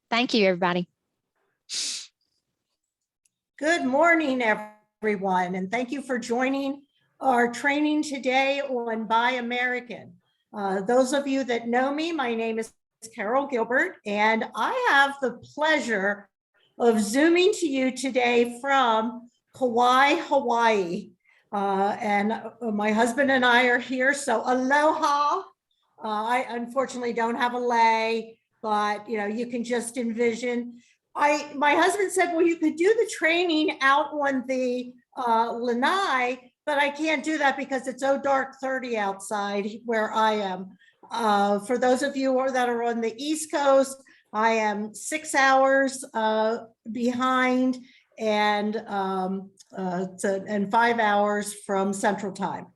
Thank you, everybody. Good morning, everyone, and thank you for joining our training today on Buy American. Those of you that know me, my name is Carol Gilbert, and I have the pleasure of Zooming to you today from Kauai, Hawaii. And my husband and I are here, so aloha. I unfortunately don't have a lei, but you can just envision. My husband said, well, you could do the training out on the lanai, but I can't do that because it's so dark 30 outside where I am. For those of you that are on the East Coast, I am 6 hours behind and 5 hours from Central Time.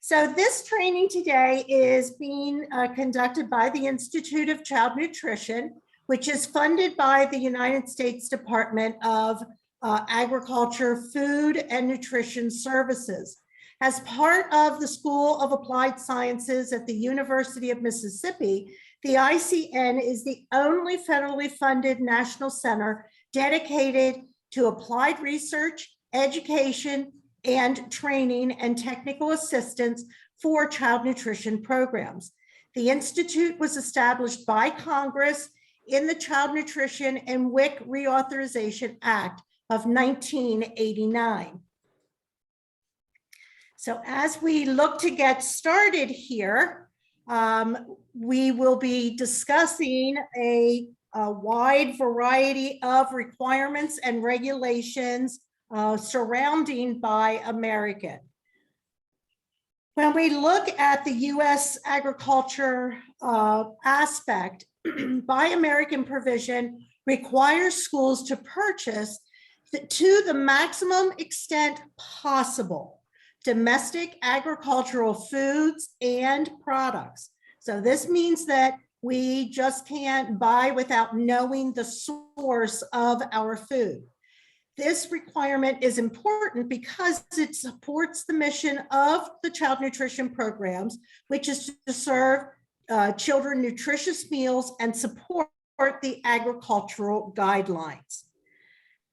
So this training today is being conducted by the Institute of Child Nutrition, which is funded by the United States Department of Agriculture, Food and Nutrition Services. As part of the School of Applied Sciences at the University of Mississippi, the ICN is the only federally funded national center dedicated to applied research, education, and training and technical assistance for child nutrition programs. The Institute was established by Congress in the Child Nutrition and WIC Reauthorization Act of 1989. So as we look to get started here, we will be discussing a wide variety of requirements and regulations surrounding Buy American. When we look at the U.S. agriculture aspect, Buy American provision requires schools to purchase to the maximum extent possible domestic agricultural foods and products. So this means that we just can't buy without knowing the source of our food. This requirement is important because it supports the mission of the child nutrition programs, which is to serve children nutritious meals and support the agricultural guidelines.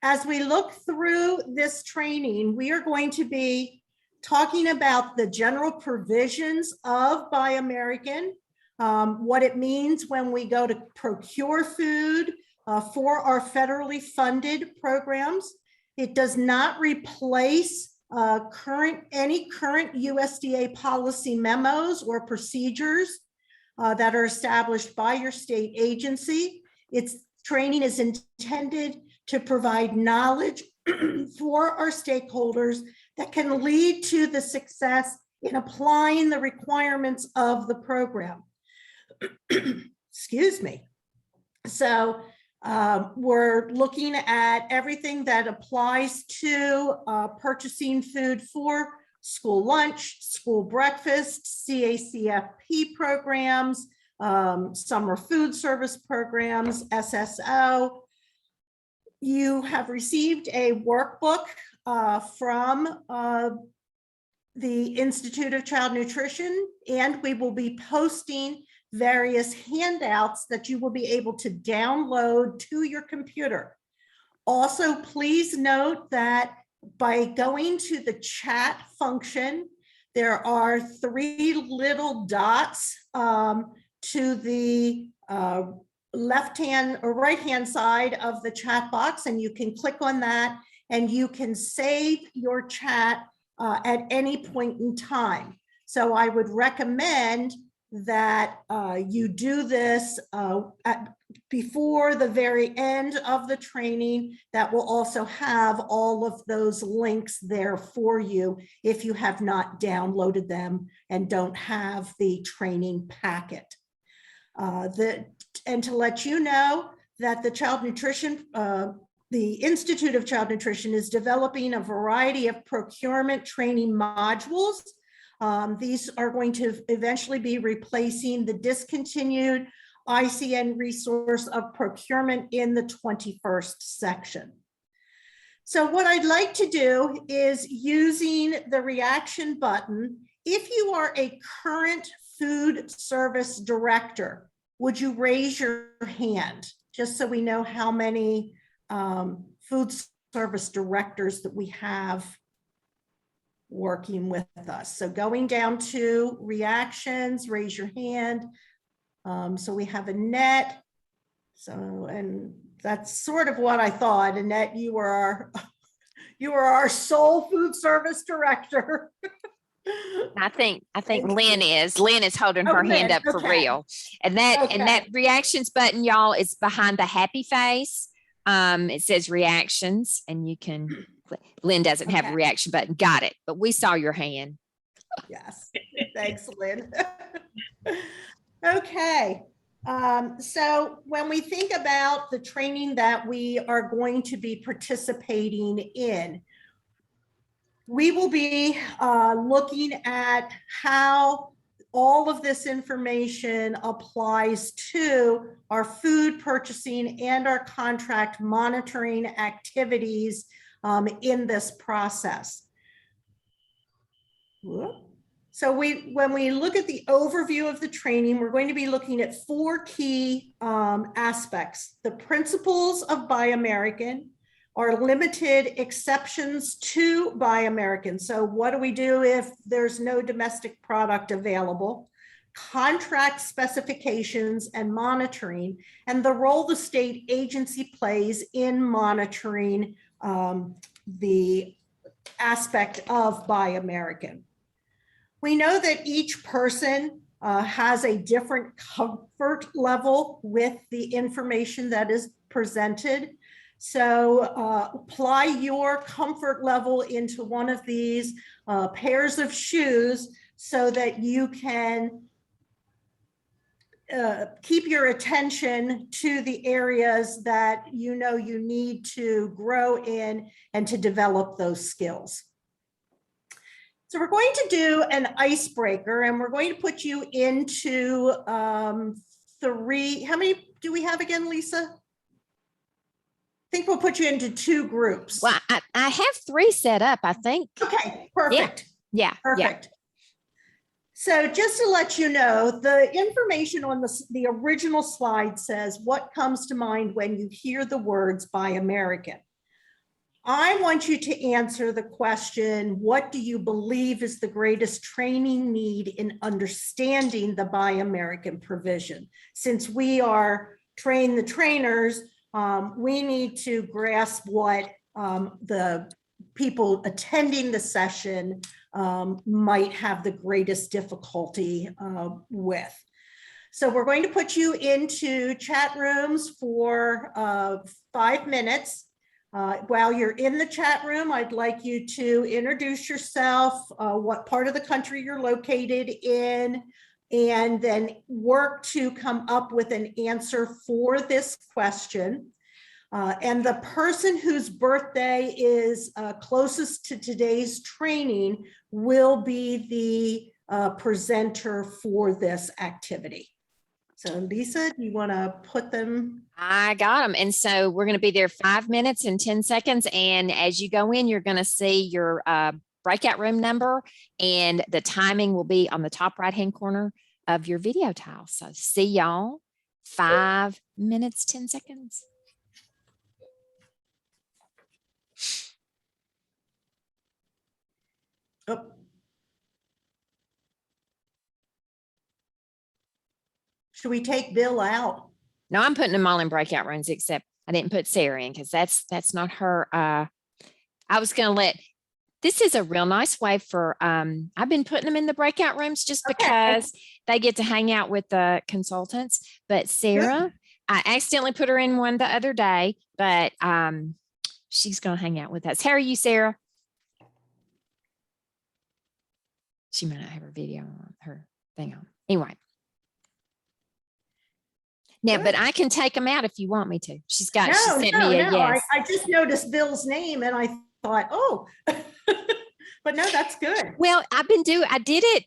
As we look through this training, we are going to be talking about the general provisions of Buy American, what it means when we go to procure food for our federally funded programs. It does not replace any current USDA policy memos or procedures that are established by your state agency. Its training is intended to provide knowledge for our stakeholders that can lead to the success in applying the requirements of the program. Excuse me. So we're looking at everything that applies to purchasing food for school lunch, school breakfast, CACFP programs, summer food service programs, SSO. You have received a workbook from the Institute of Child Nutrition, and we will be posting various handouts that you will be able to download to your computer. Also, please note that by going to the chat function, there are 3 little dots to the left-hand or right-hand side of the chat box, and you can click on that and you can save your chat at any point in time. So I would recommend that you do this before the very end of the training. That will also have all of those links there for you if you have not downloaded them and don't have the training packet. And to let you know that the Child Nutrition, the Institute of Child Nutrition is developing a variety of procurement training modules. These are going to eventually be replacing the discontinued ICN resource of procurement in the 21st section. So what I'd like to do is, using the reaction button, if you are a current food service director, would you raise your hand? just so we know how many food service directors that we have working with us. So going down to reactions, raise your hand. So we have Annette. So, and that's sort of what I thought. Annette, you were our sole food service director. I think Thank Lynn you. is. Lynn is holding her hand Lynn, up for okay. real. And that reactions button, y'all, is behind the happy face. It says reactions, and you can click. Lynn doesn't have a reaction button. Got it. But we saw your hand. Yes. Thanks, Lynn. Okay. So when we think about the training that we are going to be participating in, we will be looking at how all of this information applies to our food purchasing and our contract monitoring activities in this process. So when we look at the overview of the training, we're going to be looking at 4 key aspects: the principles of Buy American, our limited exceptions to Buy American. So what do we do if there's no domestic product available? Contract specifications and monitoring, and the role the state agency plays in monitoring the aspect of Buy American. We know that each person has a different comfort level with the information that is presented. So apply your comfort level into one of these pairs of shoes so that you can keep your attention to the areas that you know you need to grow in and to develop those skills. So we're going to do an icebreaker, and we're going to put you into 3. How many do we have again, Lisa? I think we'll put you into 2 groups. Well, I have 3 set up, I think. Okay, perfect. Yeah. Perfect. Yeah. So just to let you know, the information on the original slide says what comes to mind when you hear the words Buy American. I want you to answer the question, what do you believe is the greatest training need in understanding the Buy American provision? Since we are train the trainers, we need to grasp what the people attending the session might have the greatest difficulty with. So we're going to put you into chat rooms for 5 minutes. While you're in the chat room, I'd like you to introduce yourself, what part of the country you're located in, and then work to come up with an answer for this question. And the person whose birthday is closest to today's training will be the presenter for this activity. So Lisa, do you want to put them? I got them. And so we're going to be there 5 minutes and 10 seconds. And as you go in, you're going to see your breakout room number, and the timing will be on the top right-hand corner of your video tile. So see y'all 5 minutes, 10 seconds. Oh. Should we take Bill out? No, I'm putting them all in breakout rooms, except I didn't put Sarah in because that's not her. I was going to this is a real nice way for, I've been putting them in the breakout rooms just because they get to hang out with the consultants. But Sarah, I accidentally put her in one the other day, but she's going to hang out with us. How are you, Sarah? She might not have her video on, her thing on. Anyway. Now, but I can take them out if you want me to. She sent me a yes. I just noticed Bill's name and I thought, oh, but no, that's good. Well, I did it.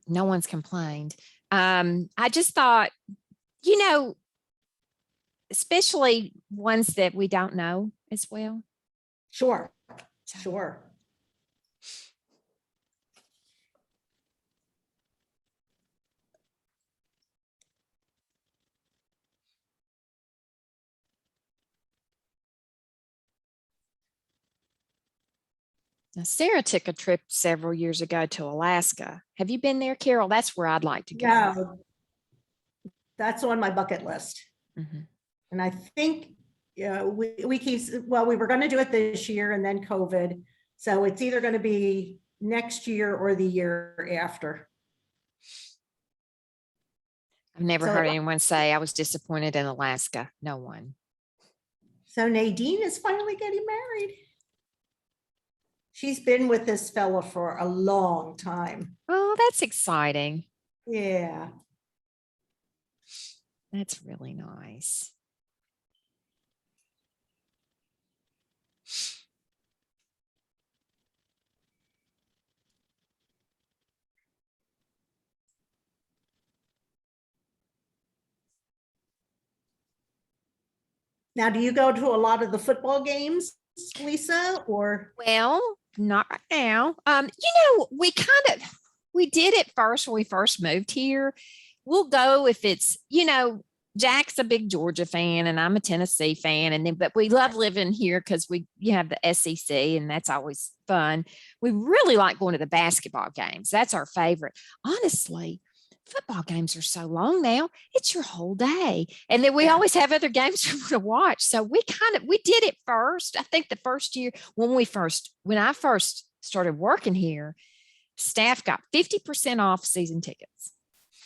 No one's complained. I just thought, especially ones that we don't know as well. Sure. Sure. Now, Sarah took a trip several years ago to Alaska. Have you been there, Carol? That's where I'd like to go. No, that's on my bucket list. Mhm. And I think, we keep, well, we were going to do it this year and then COVID. So it's either going to be next year or the year after. I've never So heard it- anyone say I was disappointed in Alaska. No one. So Nadine is finally getting married. She's been with this fella for a long time. Oh, that's exciting. Yeah. That's really nice. Now, do you go to a lot of the football games, Lisa, or? Well, not right now. We did it first when we first moved here. We'll go if it's, Jack's a big Georgia fan and I'm a Tennessee fan. But we love living here because you have the SEC and that's always fun. We really like going to the basketball games. That's our favorite. Honestly, football games are so long now. It's your whole day. And then we always have other games we want to watch. So we did it first. I think the first year when I first started working here, staff got 50% off season tickets.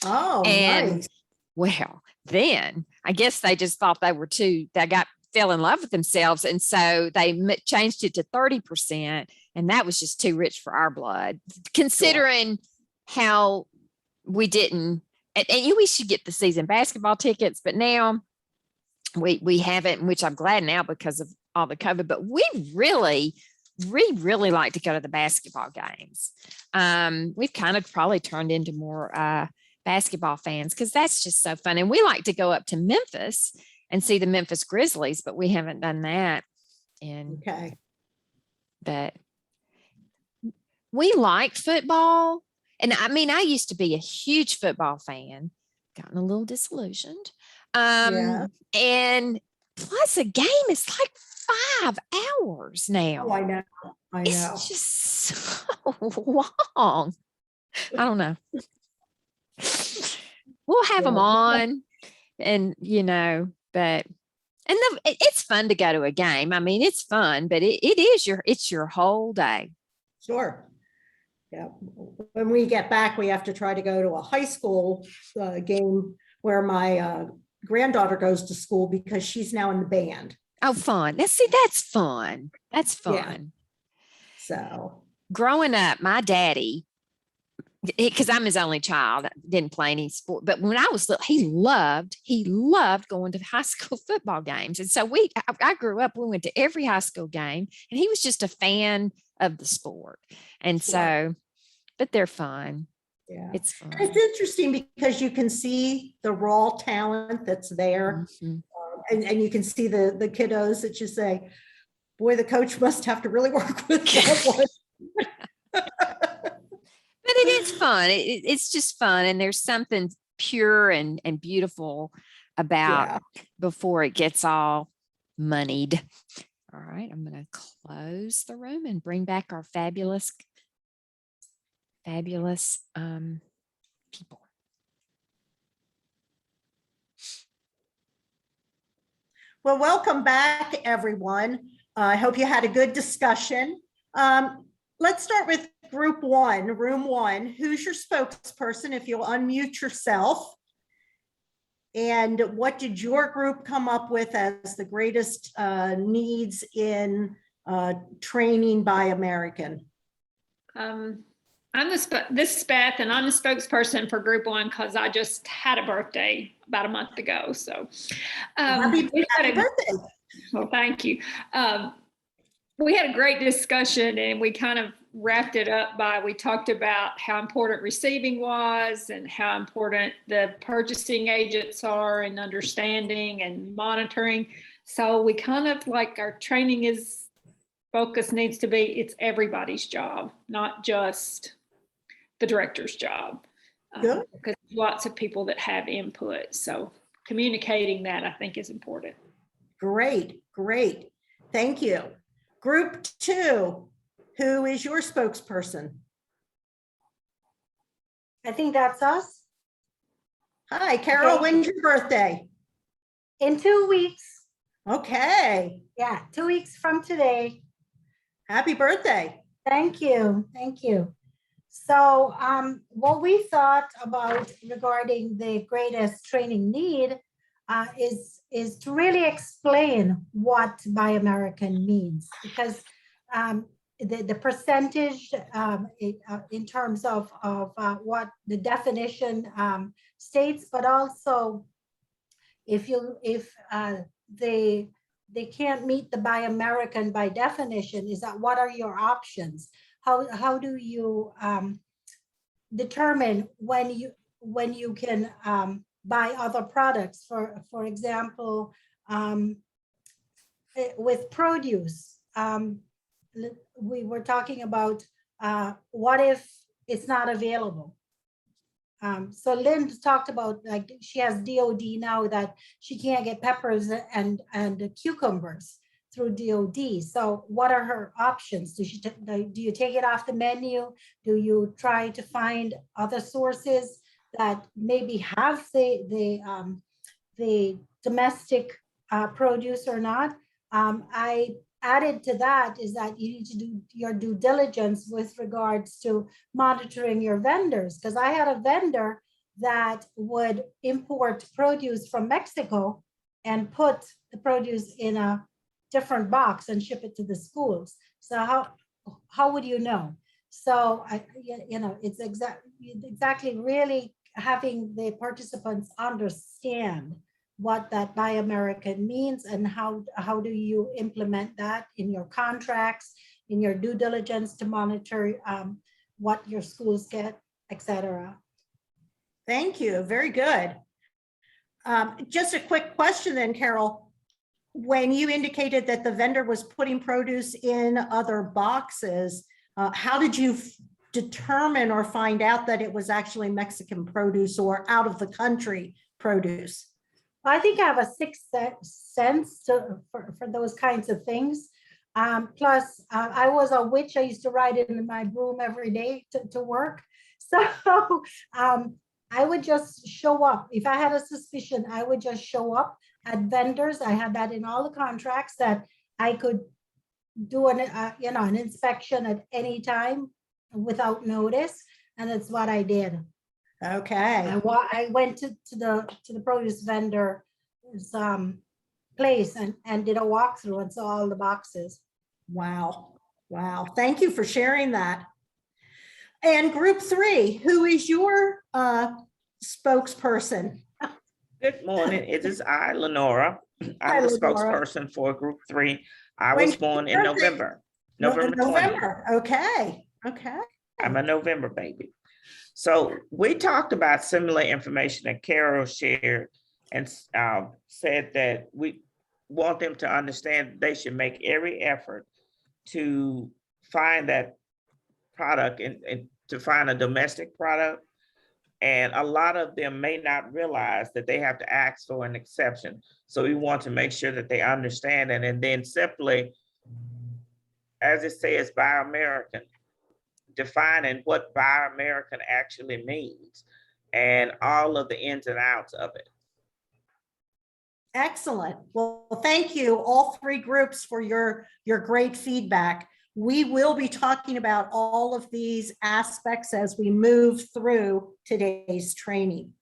Oh, And nice. well, then I guess they just thought fell in love with themselves. And so they changed it to 30%. And that was just too rich for our blood, considering how we didn't, and we should get the season basketball tickets, but now we haven't, which I'm glad now because of all the COVID, but we really like to go to the basketball games. We've kind of probably turned into more basketball fans because that's just so fun. And we like to go up to Memphis and see the Memphis Grizzlies, but we haven't done that. But we like football. And I mean, I used to be a huge football fan, gotten a little disillusioned. And plus a game is like 5 hours now. Oh, I know. It's just so long. I don't know. We'll have them on and, it's fun to go to a game. I mean, it's fun, but it's your whole day. Sure. Yeah. When we get back, we have to try to go to a high school game where my granddaughter goes to school because she's now in the band. Oh, fun. That's fun. That's fun. Yeah. So growing up, my daddy, because I'm his only child, didn't play any sport, but when I was little, he loved going to high school football games. And so I grew up, we went to every high school game and he was just a fan of the sport. And so, but they're fun. Yeah. It's fun. And it's interesting because you can see the raw talent that's there. Mm-hmm. And you can see the kiddos that you say, boy, the coach must have to really work with that one. But it is fun. It's just fun. And there's something pure and beautiful about before it gets all moneyed. All right, I'm going to close the room and bring back our fabulous people. Well, welcome back, everyone. I hope you had a good discussion. Let's start with group one, room one. Who's your spokesperson? If you'll unmute yourself. And what did your group come up with as the greatest needs in training by American? This is Beth, and I'm the spokesperson for group one because I just had a birthday about a month ago. So happy birthday. Well, thank you. We had a great discussion and we kind of wrapped it up we talked about how important receiving was and how important the purchasing agents are and understanding and monitoring. So we kind of our training focus needs to be, it's everybody's job, not just the director's job. Because lots of people that have input. So communicating that I think is important. Great. Thank you. Group two, who is your spokesperson? I think that's us. Hi, Carol, Okay. when's your birthday? In 2 weeks. Okay, Yeah, 2 weeks from today. happy birthday. Thank you. Thank you. So what we thought about regarding the greatest training need is to really explain what Buy American means, because the percentage in terms of what the definition states, but also if they can't meet the Buy American by definition, is that what are your options? How do you determine when you can buy other products? For example, with produce, we were talking about what if it's not available? So Lynn talked about, like, she has DOD now that she can't get peppers and cucumbers through DOD. So what are her options? Do you take it off the menu? Do you try to find other sources that maybe have the domestic produce or not? I added to that is that you need to do your due diligence with regards to monitoring your vendors, because I had a vendor that would import produce from Mexico and put the produce in a different box and ship it to the schools. So how would you know? So it's exactly really having the participants understand what that Buy American means and how do you implement that in your contracts, in your due diligence to monitor what your schools get, etc. Thank you, very good. Just a quick question then, Carol. When you indicated that the vendor was putting produce in other boxes, how did you determine or find out that it was actually Mexican produce or out of the country produce? I think I have a sixth sense for those kinds of things. Plus, I was a witch. I used to ride in my broom every day to work. So I would just show up. If I had a suspicion, I would just show up at vendors. I had that in all the contracts that I could do an inspection at any time without notice, and that's what I did. Okay. I went to the produce vendor's place and did a walkthrough and saw all the boxes. Wow. Wow. Thank you for sharing that. And group 3, who is your spokesperson? Good morning. It is I, Lenora. Hi, I'm the Lenora. spokesperson for Group 3. I When's was born your in birthday? November. November 20th. November. Okay. Okay. I'm a November baby. So we talked about similar information that Carol shared and said that we want them to understand they should make every effort to find that product and to find a domestic product. And a lot of them may not realize that they have to ask for an exception. So we want to make sure that they understand it. And then simply, as it says, Buy American, defining what Buy American actually means and all of the ins and outs of it. Excellent. Well, thank you, all 3 groups, for your great feedback. We will be talking about all of these aspects as we move through today's training.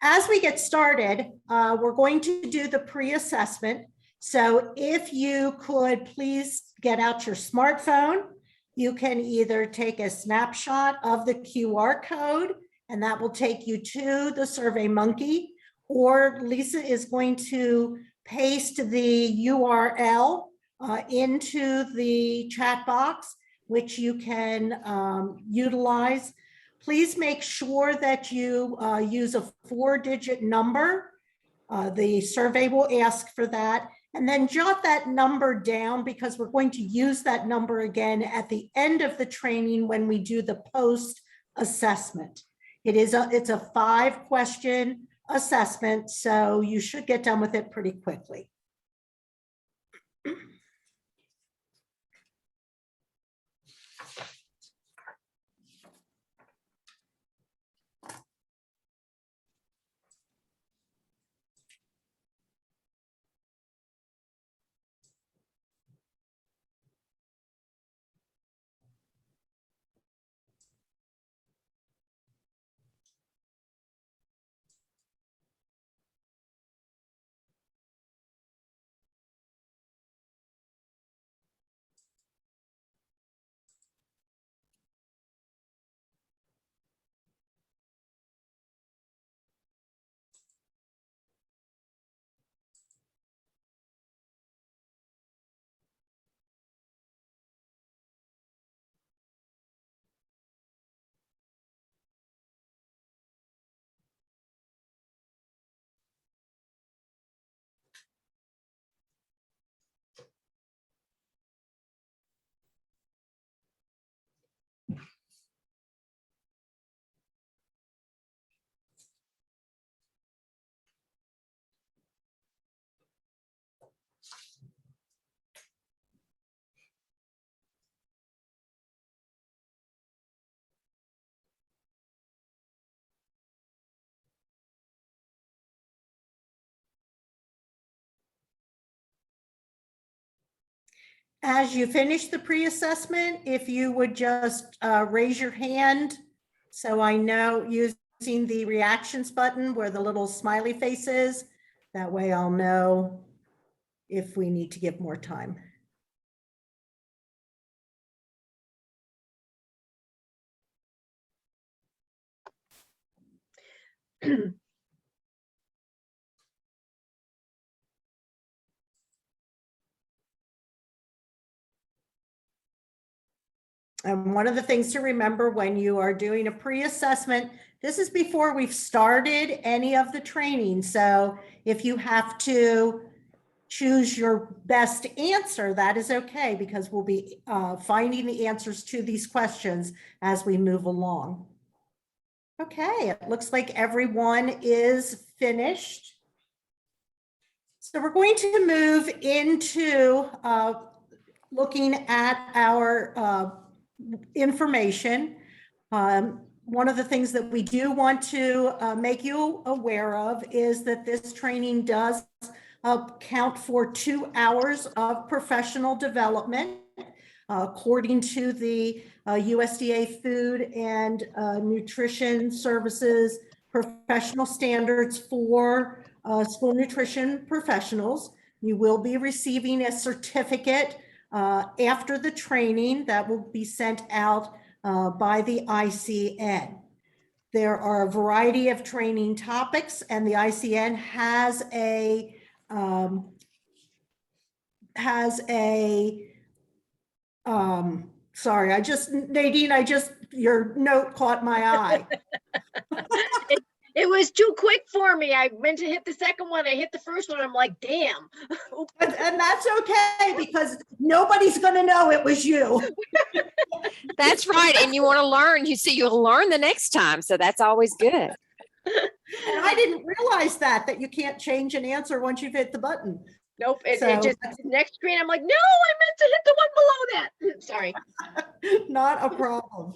As we get started, we're going to do the pre-assessment. So if you could please get out your smartphone, you can either take a snapshot of the QR code, and that will take you to the SurveyMonkey, or Lisa is going to paste the URL into the chat box, which you can utilize. Please make sure that you use a 4-digit number. The survey will ask for that. And then jot that number down, because we're going to use that number again at the end of the training when we do the post assessment. It's a 5-question assessment, so you should get done with it pretty quickly. As you finish the pre-assessment, if you would just raise your hand, so I know using the reactions button where the little smiley face is, that way I'll know if we need to give more time. And one of the things to remember when you are doing a pre-assessment, this is before we've started any of the training. So if you have to choose your best answer, that is okay, because we'll be finding the answers to these questions as we move along. Okay, it looks like everyone is finished. So we're going to move into looking at our information. One of the things that we do want to make you aware of is that this training does count for 2 hours of professional development. According to the USDA Food and Nutrition Services professional standards for school nutrition professionals. You will be receiving a certificate after the training that will be sent out by the ICN. There are a variety of training topics, and the ICN has a sorry, Nadine, your note caught my eye. It was too quick for me. I meant to hit the second one. I hit the first one. I'm like, damn. And that's okay, because nobody's going to know it was you. That's right. And you want to learn, you'll learn the next time. So that's always good. And I didn't realize that you can't change an answer once you've hit the button. Nope. It So- just next screen. I'm like, no, I meant to hit the one below that. Sorry. Not a problem.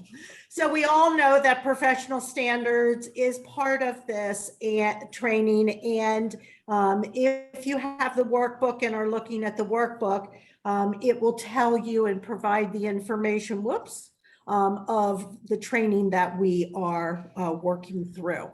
So we all know that professional standards is part of this training. And if you have the workbook and are looking at the workbook, it will tell you and provide the information, of the training that we are working through.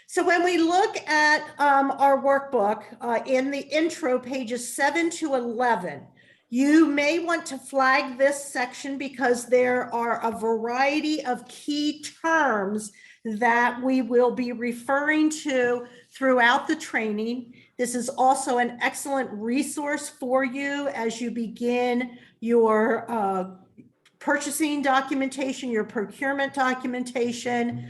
So when we look at our workbook in the intro, pages 7 to 11, you may want to flag this section because there are a variety of key terms that we will be referring to throughout the training. This is also an excellent resource for you as you begin your purchasing documentation, your procurement documentation.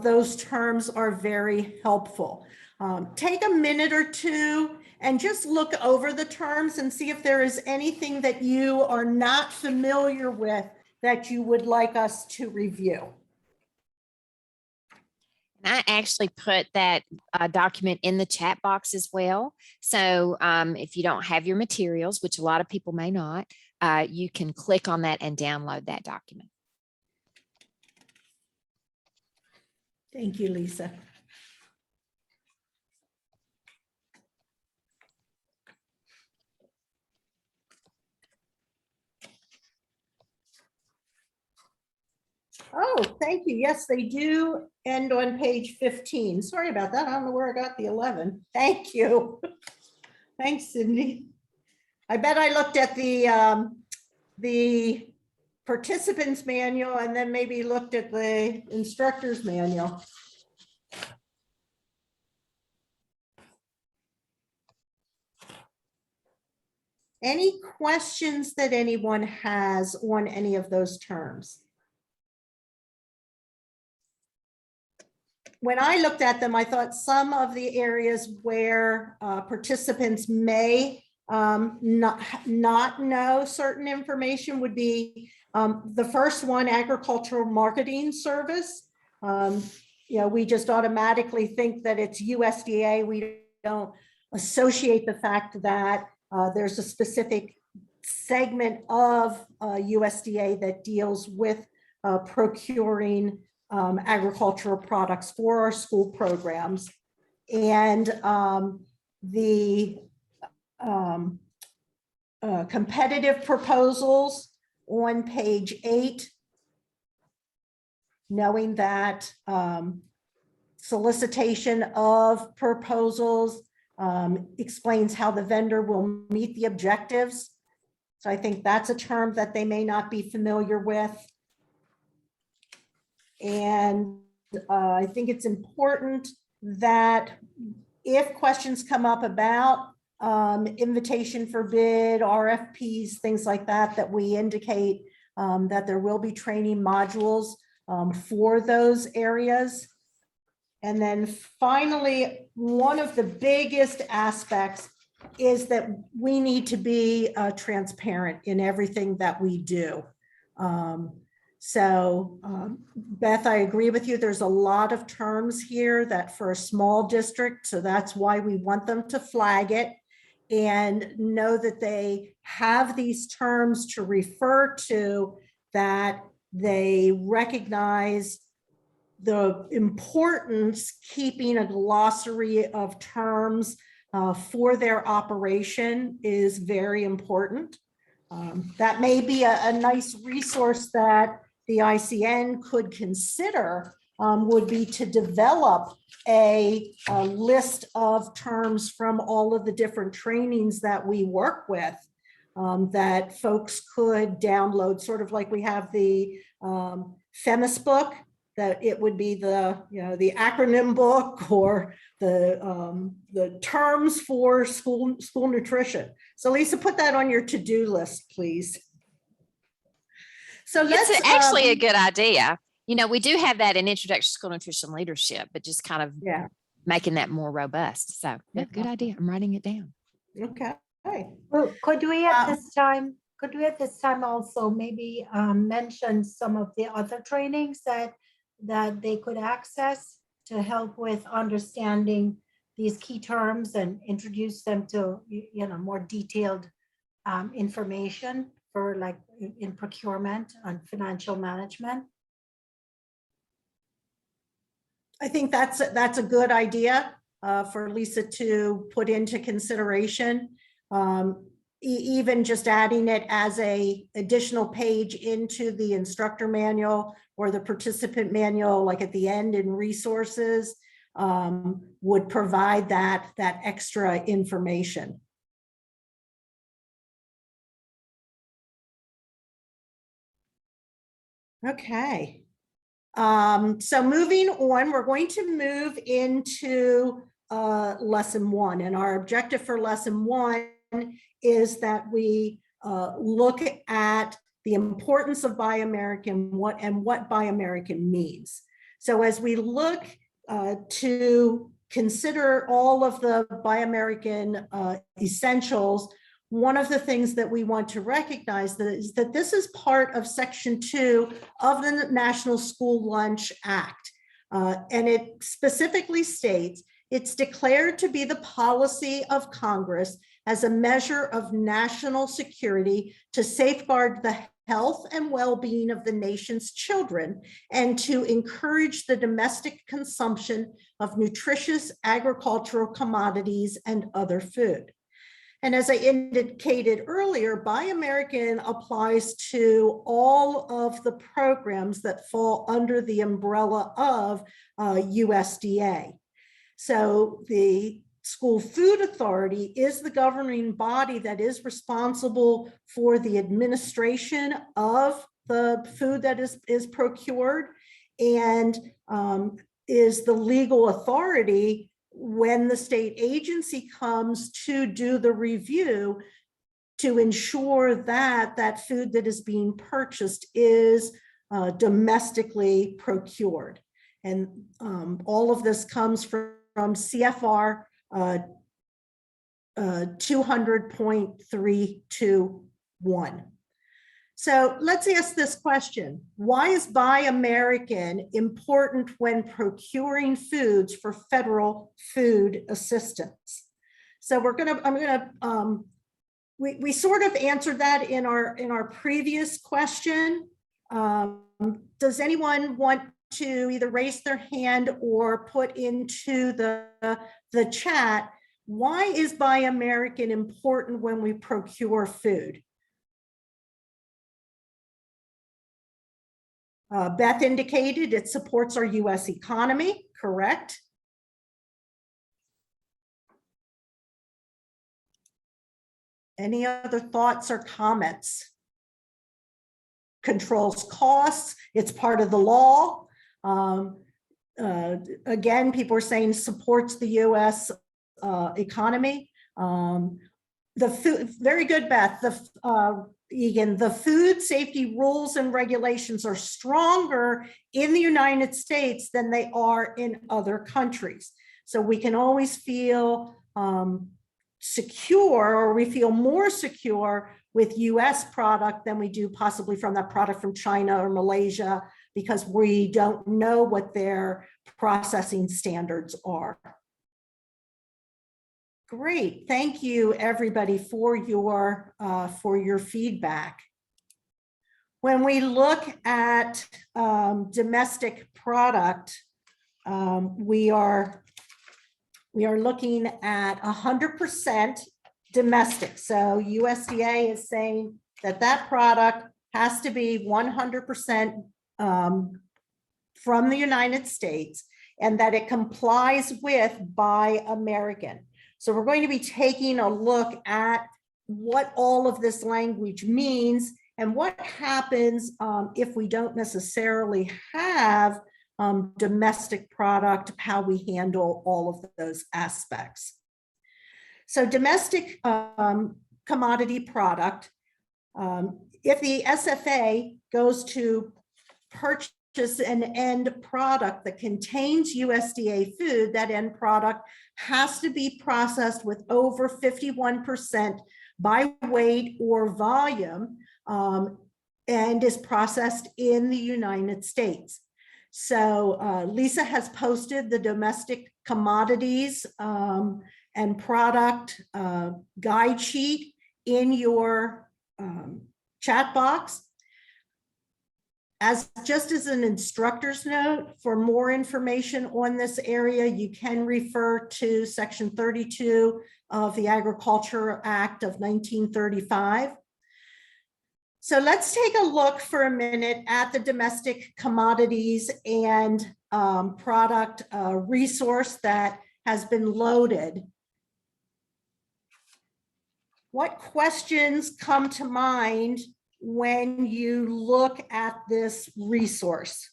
Those terms are very helpful. Take a minute or two and just look over the terms and see if there is anything that you are not familiar with that you would like us to review. And I actually put that document in the chat box as well. So if you don't have your materials, which a lot of people may not, you can click on that and download that document. Thank you, Lisa. Oh, thank you. Yes, they do end on page 15. Sorry about that. I don't know where I got the 11. Thank you. Thanks, Cindy. I bet I looked at the participants manual and then maybe looked at the instructor's manual. Any questions that anyone has on any of those terms? When I looked at them, I thought some of the areas where participants may not know certain information would be the first one, agricultural marketing service. We just automatically think that it's USDA. We don't associate the fact that there's a specific segment of USDA that deals with procuring agricultural products for our school programs. And the competitive proposals on page 8, knowing that solicitation of proposals explains how the vendor will meet the objectives. So I think that's a term that they may not be familiar with. And I think it's important that if questions come up about invitation for bid, RFPs, things like that, that we indicate that there will be training modules for those areas. And then finally, one of the biggest aspects is that we need to be transparent in everything that we do. Beth, I agree with you. There's a lot of terms here that for a small district, so that's why we want them to flag it and know that they have these terms to refer to, that they recognize the importance keeping a glossary of terms for their operation is very important. That may be a nice resource that the ICN could consider, would be to develop a list of terms from all of the different trainings that we work with, that folks could download, sort of like we have the FEMIS book, that it would be the, the acronym book or the terms for school nutrition. So Lisa, put that on your to-do list, please. So let's It's actually a good idea. We do have that in Introduction to School Nutrition Leadership, but just kind of making that more robust. So good idea. I'm writing it down. Okay. Well, could we at this time also maybe mention some of the other trainings that they could access to help with understanding these key terms and introduce them to, more detailed information for, like, in procurement and financial management? I think that's a good idea for Lisa to put into consideration. Even just adding it as a additional page into the instructor manual or the participant manual, like at the end in resources, would provide that extra information. Okay. So moving on, we're going to move into lesson 1, and our objective for lesson 1 is that we look at the importance of Buy American, what Buy American means. So as we look to consider all of the Buy American essentials, one of the things that we want to recognize is that this is part of Section 2 of the National School Lunch Act. And it specifically states, it's declared to be the policy of Congress as a measure of national security to safeguard the health and well-being of the nation's children and to encourage the domestic consumption of nutritious agricultural commodities and other food. And as I indicated earlier, Buy American applies to all of the programs that fall under the umbrella of USDA. So the School Food Authority is the governing body that is responsible for the administration of the food that is procured, and is the legal authority when the state agency comes to do the review to ensure that that food that is being purchased is domestically procured. And all of this comes from CFR 200.321. So let's ask this question. Why is Buy American important when procuring foods for federal food assistance? So we sort of answered that in our previous question. Does anyone want to either raise their hand or put into the chat Why is Buy American important when we procure food? Beth indicated it supports our US economy, correct? Any other thoughts or comments? Controls costs, it's part of the law. Again, people are saying supports the US economy. The food, very good, Beth. Egan, the food safety rules and regulations are stronger in the United States than they are in other countries. So we can always feel secure, or we feel more secure with US product than we do possibly from that product from China or Malaysia, because we don't know what their processing standards are. Great, thank you everybody for your feedback. When we look at domestic product, we are looking at 100% domestic. So USDA is saying that that product has to be 100% from the United States, and that it complies with Buy American. So we're going to be taking a look at what all of this language means and what happens if we don't necessarily have domestic product, how we handle all of those aspects. So domestic commodity product, if the SFA goes to purchase an end product that contains USDA food, that end product has to be processed with over 51% by weight or volume and is processed in the United States. So Lisa has posted the domestic commodities and product guide sheet in your chat box. Just as an instructor's note, for more information on this area, you can refer to Section 32 of the Agriculture Act of 1935. So let's take a look for a minute at the domestic commodities and product resource that has been loaded. What questions come to mind when you look at this resource?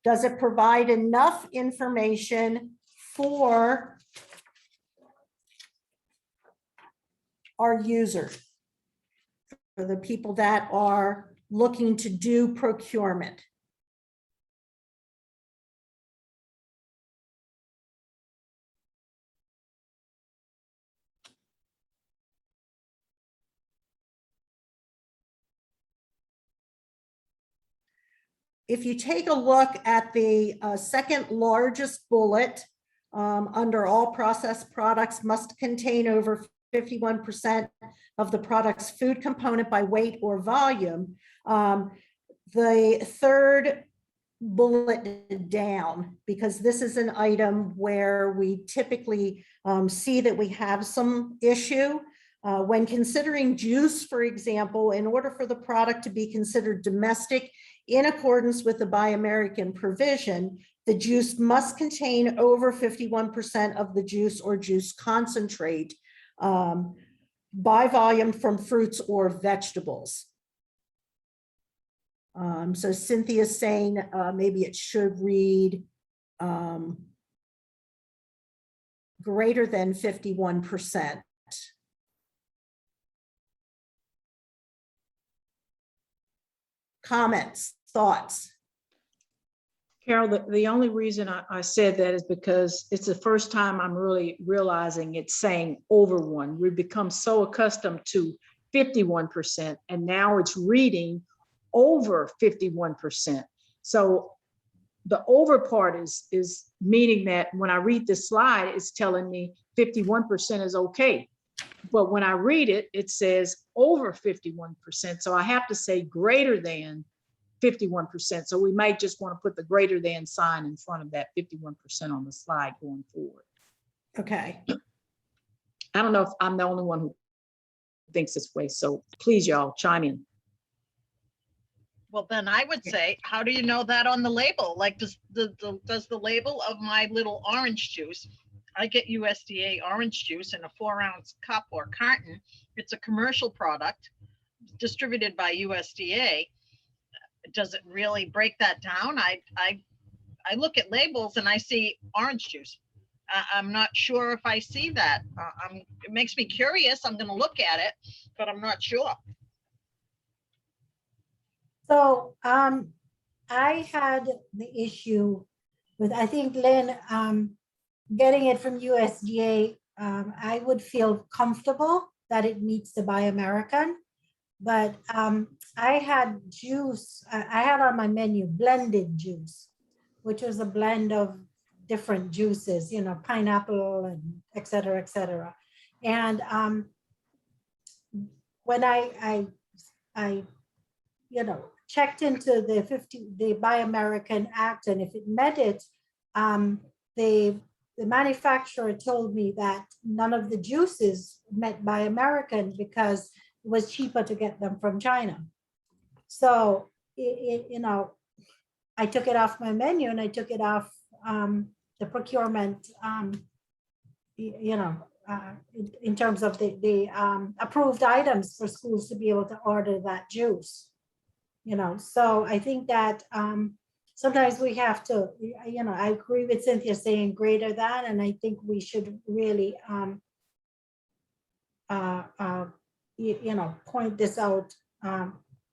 Does it provide enough information for our users, for the people that are looking to do procurement? If you take a look at the second largest bullet under all processed products must contain over 51% of the product's food component by weight or volume, the third bullet down, because this is an item where we typically see that we have some issue. When considering juice, for example, in order for the product to be considered domestic in accordance with the Buy American provision, the juice must contain over 51% of the juice or juice concentrate by volume from fruits or vegetables. So Cynthia's saying maybe it should read greater than 51%. Comments, thoughts? Carol, the only reason I said that is because it's the first time I'm really realizing it's saying over one. We've become so accustomed to 51%, and now it's reading over 51%. So the over part is meaning that when I read this slide, it's telling me 51% is okay. But when I read it, it says over 51%. So I have to say greater than 51%. So we might just want to put the greater than sign in front of that 51% on the slide going forward. Okay. I don't know if I'm the only one who thinks this way, so please, y'all, chime in. Well, then I would say, how do you know that on the label? Like, does the label of my little orange juice, I get USDA orange juice in a 4-ounce cup or carton. It's a commercial product distributed by USDA. Does it really break that down? I look at labels and I see orange juice. I'm not sure if I see that. It makes me curious. I'm going to look at it, but I'm not sure. So I had the issue with, I think, Lynn, getting it from USDA. I would feel comfortable that it meets the Buy American, but I had juice, I had on my menu blended juice, which was a blend of different juices, you know, pineapple and et cetera, et cetera. And when I you know, checked into the Buy American Act, and if it met it, the manufacturer told me that none of the juices met Buy American because it was cheaper to get them from China. So, you know, I took it off my menu and I took it off the procurement, you know, in terms of the approved items for schools to be able to order that juice. You know, so I think that sometimes we have to, you know, I agree with Cynthia saying greater than, and I think we should really, you know, point this out,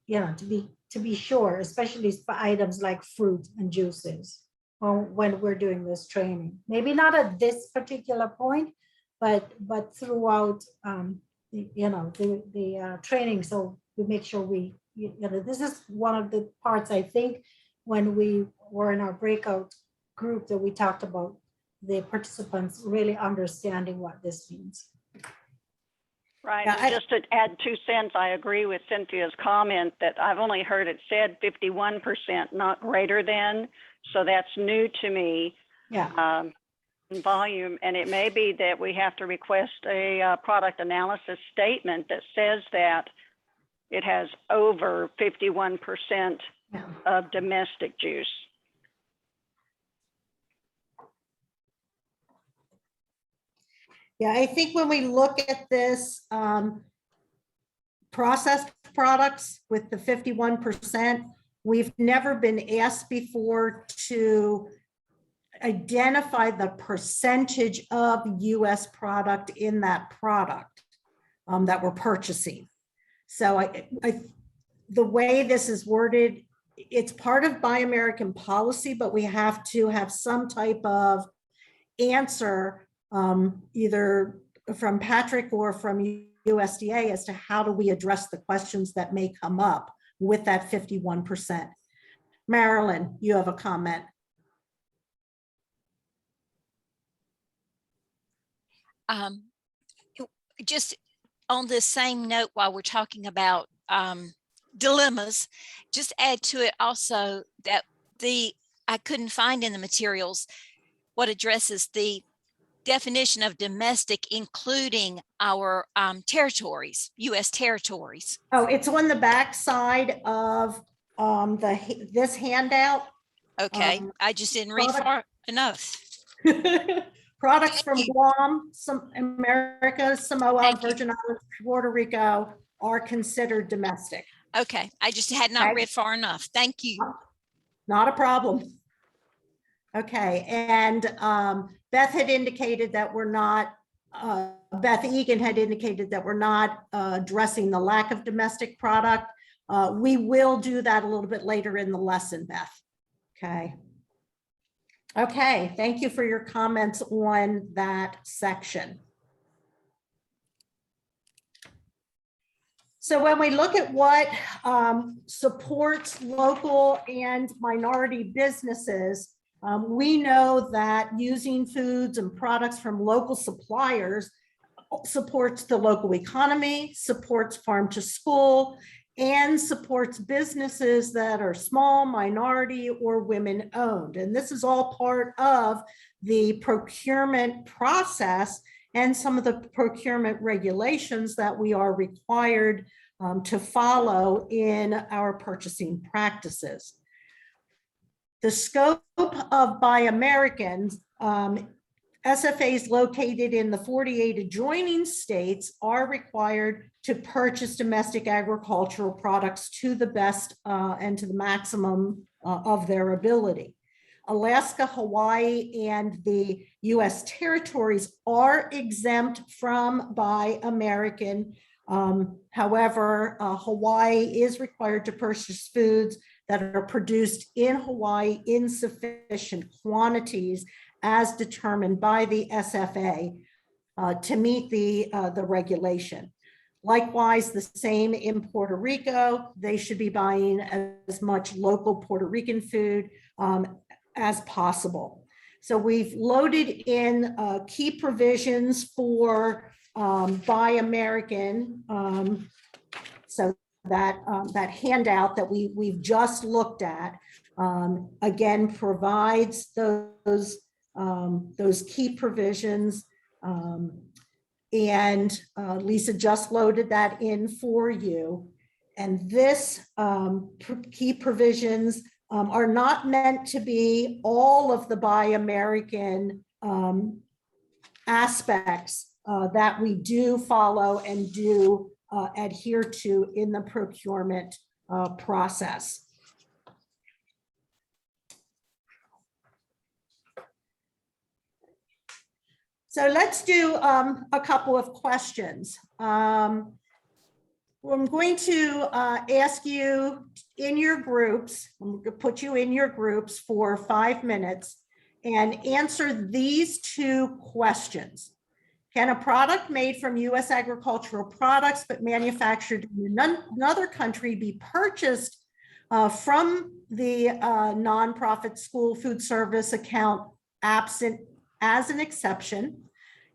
you know, to be sure, especially for items like fruit and juices, when we're doing this training. Maybe not at this particular point, but throughout, you know, the training, so we make sure we, you know, this is one of the parts, I think, when we were in our breakout group that we talked about the participants really understanding what this means. Right. Yeah, And just to add 2 cents, I agree with Cynthia's comment that I've only heard it said 51%, not greater than. So that's new to me. Yeah. In volume, and it may be that we have to request a product analysis statement that says that it has over 51% Yeah. of domestic juice. Yeah, I think when we look at this processed products with the 51%, we've never been asked before to identify the percentage of US product in that product that we're purchasing. So the way this is worded, it's part of Buy American policy, but we have to have some type of answer either from Patrick or from USDA as to how do we address the questions that may come up with that 51%. Marilyn, you have a comment. Just on this same note, while we're talking about dilemmas, just add to it also that I couldn't find in the materials what addresses the definition of domestic, including our territories, U.S. territories. Oh, it's on the back side of this handout. Okay, I just didn't read far enough. Products from Guam, some America, Samoa, Virgin Islands, Puerto Rico are considered domestic. Okay, I just had not read far enough. Thank you. Not a problem. Okay, and Beth had indicated that we're not, Beth Egan had indicated that we're not addressing the lack of domestic product. We will do that a little bit later in the lesson, Beth. Okay. Okay, thank you for your comments on that section. So when we look at what supports local and minority businesses, we know that using foods and products from local suppliers supports the local economy, supports farm to school, and supports businesses that are small, minority, or women-owned. And this is all part of the procurement process and some of the procurement regulations that we are required to follow in our purchasing practices. The scope of Buy American, SFAs located in the 48 adjoining states are required to purchase domestic agricultural products to the best and to the maximum of their ability. Alaska, Hawaii, and the US territories are exempt from Buy American. However, Hawaii is required to purchase foods that are produced in Hawaii in sufficient quantities as determined by the SFA to meet the regulation. Likewise, the same in Puerto Rico. They should be buying as much local Puerto Rican food as possible. So we've loaded in key provisions for Buy American. So that handout that we've just looked at again provides those key provisions, and Lisa just loaded that in for you. And this key provisions are not meant to be all of the Buy American aspects that we do follow and do adhere to in the procurement process. So let's do a couple of questions. I'm going to ask you in your groups, I'm going to put you in your groups for 5 minutes and answer these two questions. Can a product made from US agricultural products but manufactured in another country be purchased from the nonprofit school food service account absent as an exception?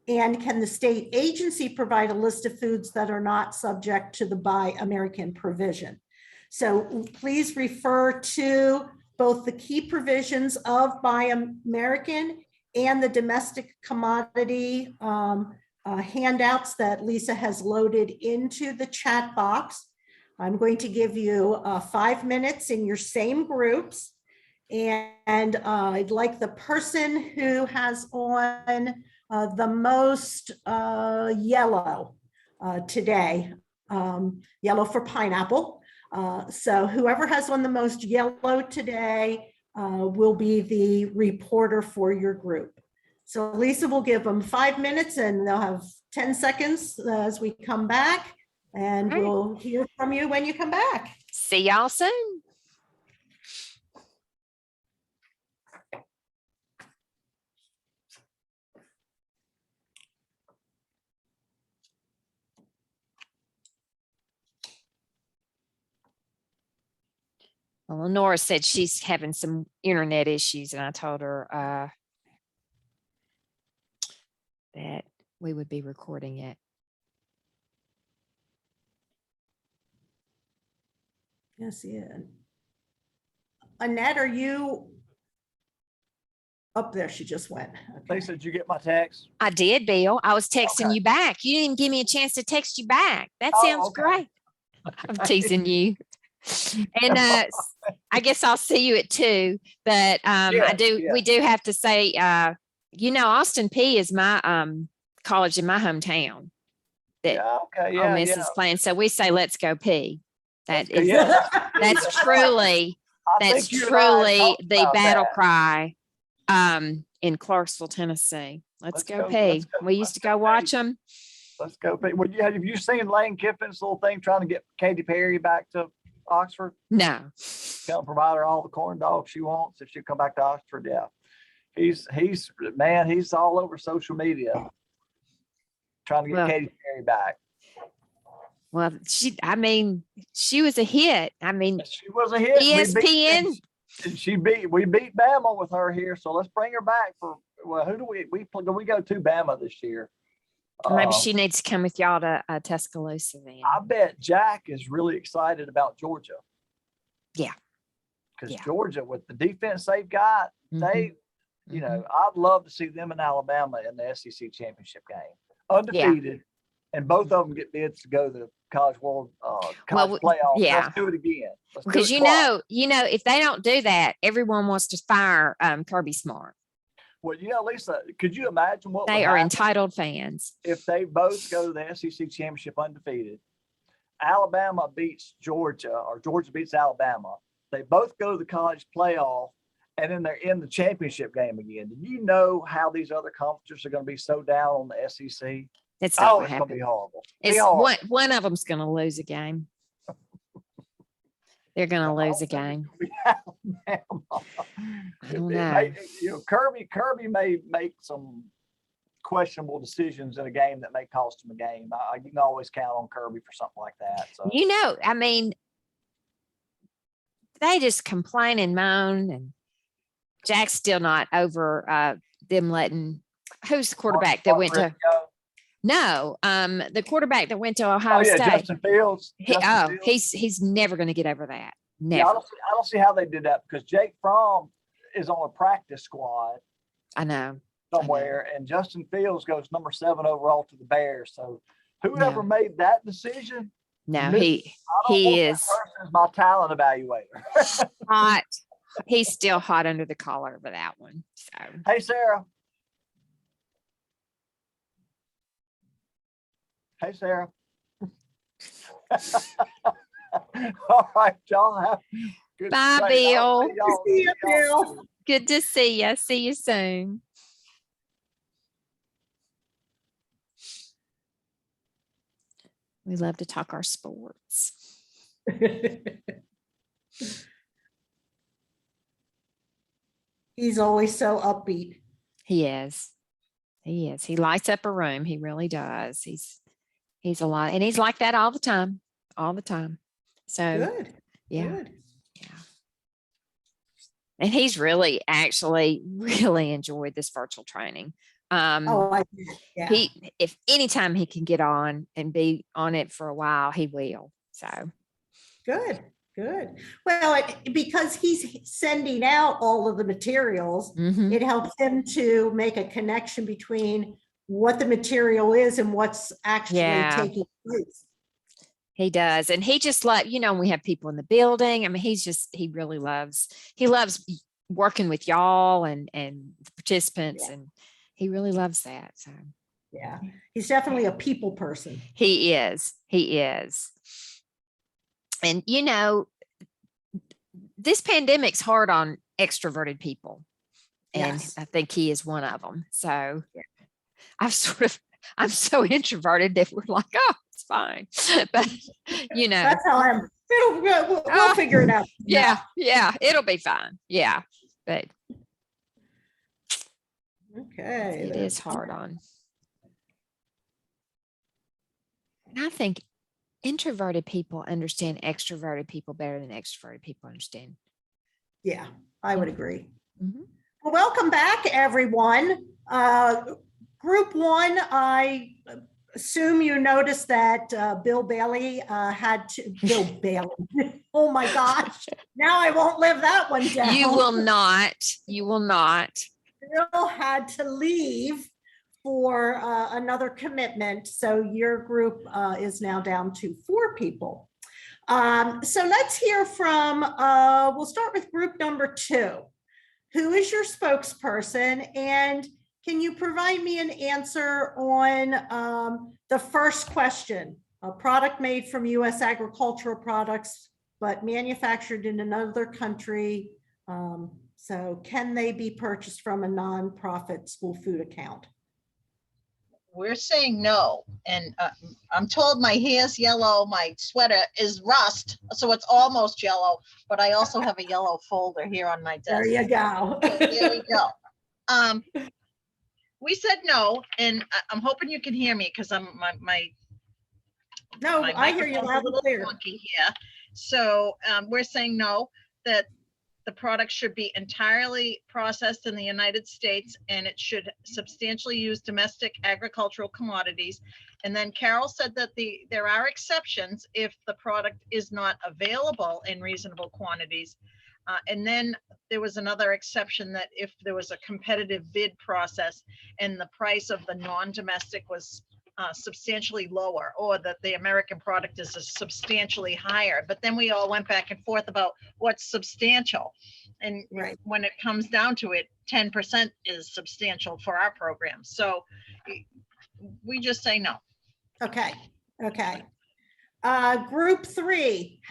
And can the state agency provide a list of foods that are not subject to the Buy American provision? So please refer to both the key provisions of Buy American and the domestic commodity handouts that Lisa has loaded into the chat box. I'm going to give you 5 minutes in your same groups. And I'd like the person who has on the most yellow today, yellow for pineapple. So whoever has on the most yellow today will be the reporter for your group. So Lisa will give them 5 minutes and they'll have 10 seconds as we come back, and we'll hear from you when you come back. See y'all soon. Well, Lenora said she's having some internet issues, and I told her that we would be recording it. Yes, yeah. Annette, are you up there? She just went. Okay. Lisa, did you get my text? I did, Bill. I was texting Okay. you back. You didn't even give me a chance to text you back. That Oh, sounds okay. great. I'm teasing you. And I guess I'll see you at 2. But we do have to say, Austin P is my college in my hometown that Yeah, okay, Ole Miss is playing. So we say, let's go P. That's truly I think you and I talked the about battle that. cry in Clarksville, Tennessee. Let's go P. let's go- We used let's to go go P. watch them. Let's go. Well, have you seen Lane Kiffin's little thing trying to get Katy Perry back to Oxford? No. Tell provide her all the corn dogs she wants if she'll come back to Oxford. Yeah. He's all over social media trying to get Well, Katy Perry back. Well, she was a hit. She was a hit. ESPN. We beat Bama with her here. So let's bring her back for, well, who do we go to Bama this year? Maybe Uh, she needs to come with y'all to Tuscaloosa then. I bet Jack is really excited about Georgia. Yeah. Because Yeah. Georgia, with the defense they've got, they, you know, I'd love to see them in Alabama in the SEC championship game, undefeated, and both of them get bids to go to the College World College playoff. yeah. Let's do it again. Let's do Because it you know, if they don't do that, everyone wants to fire Kirby Smart. Well, you know, Lisa, could you imagine what They would are happen entitled fans. if they both go to the SEC championship undefeated? Alabama beats Georgia, or Georgia beats Alabama. They both go to the college playoff, and then they're in the championship game again. Do you know how these other conferences are going to be so down on the SEC? That's not what It's going to happened. be horrible. It's one of them's going to lose a game. They're going to lose a game. I don't know. You know, Kirby may make some questionable decisions in a game that may cost him a game. You can always count on Kirby for something like that. So You know, I mean, they just complain and moan, and Jack's still not over them letting. Who's the quarterback that went to? No, the quarterback that went to Ohio State. Justin Fields. He's never going to get over that. Never. Yeah, I don't see how they did that, because Jake Fromm is on a practice squad. I know. Somewhere, and Justin Fields goes number 7 overall to the Bears. So whoever made that decision? No, he is my talent evaluator. hot. He's still hot under the collar over that one. So hey, Sarah. Hey, Sarah. All right, y'all have good. Bye, Bill. See you, Bill. Good to see you. See you soon. We love to talk our sports. He's always so upbeat. He is. He is. He lights up a room. He really does. He's a lot, and he's like that all the time. All the time. So Good. yeah. Good. Yeah. And he's really actually really enjoyed this virtual training. Yeah. If anytime he can get on and be on it for a while, he will. So Good. Well, because he's sending out all of the materials, it helps him to make a connection between what the material is and what's actually taking place. He does. And he just we have people in the building. I mean, he really loves working with y'all and the participants, and he really loves that. So yeah, he's definitely a people person. He is. And this pandemic's hard on extroverted people. And I think he is one of them. So I'm so introverted that we're like, oh, it's fine. But that's how I'm. We'll figure it out. Yeah, it'll be fine. Yeah. But okay. It is hard on. And I think introverted people understand extroverted people better than extroverted people understand. Yeah, I would agree. Well, welcome back, everyone. Group 1, I assume you noticed that Bill Bailey Bill Bailey. Oh my gosh. Now I won't live that one down. You will not. Bill had to leave for another commitment. So your group is now down to 4 people. So let's hear from, we'll start with group number 2. Who is your spokesperson? And can you provide me an answer on the first question? A product made from U.S. agricultural products, but manufactured in another country. So can they be purchased from a nonprofit school food account? We're saying no. And I'm told my hair's yellow, my sweater is rust, so it's almost yellow, but I also have a yellow folder here on my desk. There you go. There we go. We said no, and I'm hoping you can hear me because No, I hear you loud and clear. Here. So we're saying no, that the product should be entirely processed in the United States, and it should substantially use domestic agricultural commodities. And then Carol said that there are exceptions if the product is not available in reasonable quantities. And then there was another exception that if there was a competitive bid process and the price of the non-domestic was substantially lower, or that the American product is substantially higher. But then we all went back and forth about what's substantial. And Right. when it comes down to it, 10% is substantial for our program. So we just say no. Okay, okay. Group 3,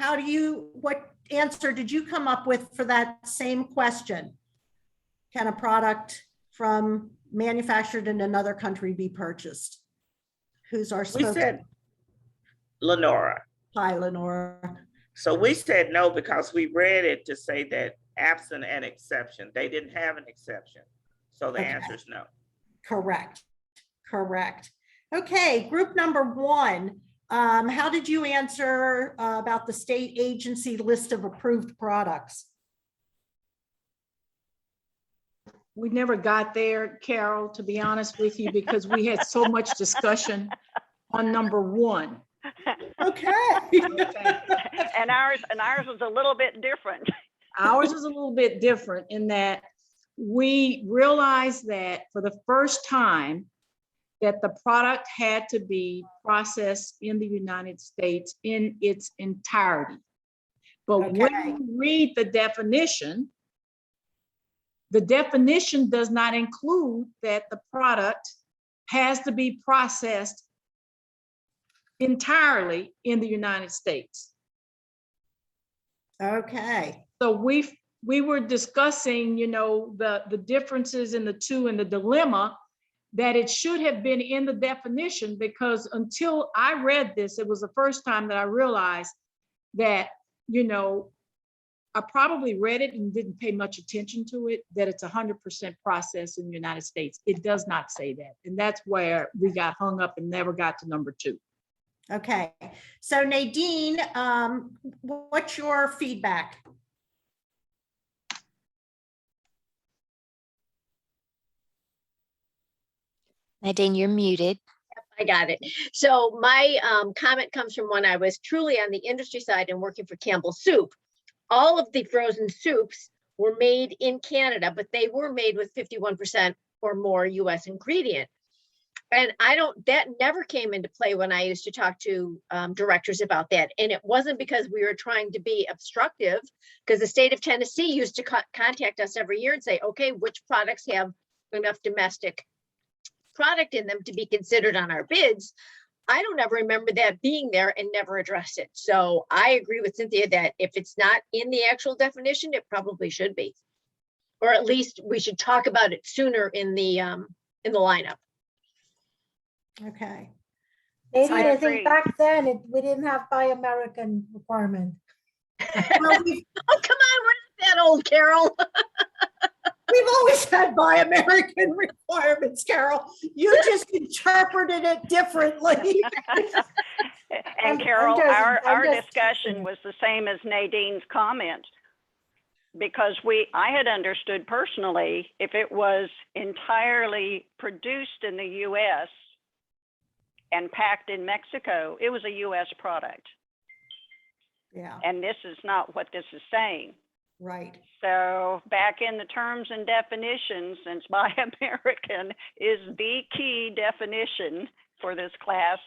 what answer did you come up with for that same question? Can a product from manufactured in another country be purchased? Who's our We spokesperson? said Lenora. Hi, Lenora. So we said no because we read it to say that absent an exception. They didn't have an exception. So the Okay. answer is no. Correct, correct. Okay, group number 1. How did you answer about the state agency list of approved products? We never got there, Carol, to be honest with you, because we had so much discussion on number 1. Okay. And ours was a little bit different. Ours is a little bit different in that we realized that for the first time that the product had to be processed in the United States in its entirety. But when Okay. you read the definition does not include that the product has to be processed entirely in the United States. Okay. So we were discussing, the differences in the two and the dilemma that it should have been in the definition, because until I read this, it was the first time that I realized that, I probably read it and didn't pay much attention to it, that it's 100% processed in the United States. It does not say that. And that's where we got hung up and never got to number 2. Okay. So Nadine, what's your feedback? Nadine, you're muted. I got it. So my comment comes from when I was truly on the industry side and working for Campbell Soup. All of the frozen soups were made in Canada, but they were made with 51% or more US ingredient. And that never came into play when I used to talk to directors about that. And it wasn't because we were trying to be obstructive, because the state of Tennessee used to contact us every year and say, okay, which products have enough domestic product in them to be considered on our bids. I don't ever remember that being there and never addressed it. So I agree with Cynthia that if it's not in the actual definition, it probably should be. Or at least we should talk about it sooner in the lineup. Okay. Maybe I I agree. think back then we didn't have Buy American requirement. Well, we've Oh, come on, we're not that old, Carol. always had Buy American requirements, Carol. You just interpreted it differently. And I'm Carol, just- our I'm just- discussion was the same as Nadine's comment. Because I had understood personally, if it was entirely produced in the US and packed in Mexico, it was a US product. Yeah, And this is not what this is saying. right. So back in the terms and definitions, since Buy American is the key definition for this class,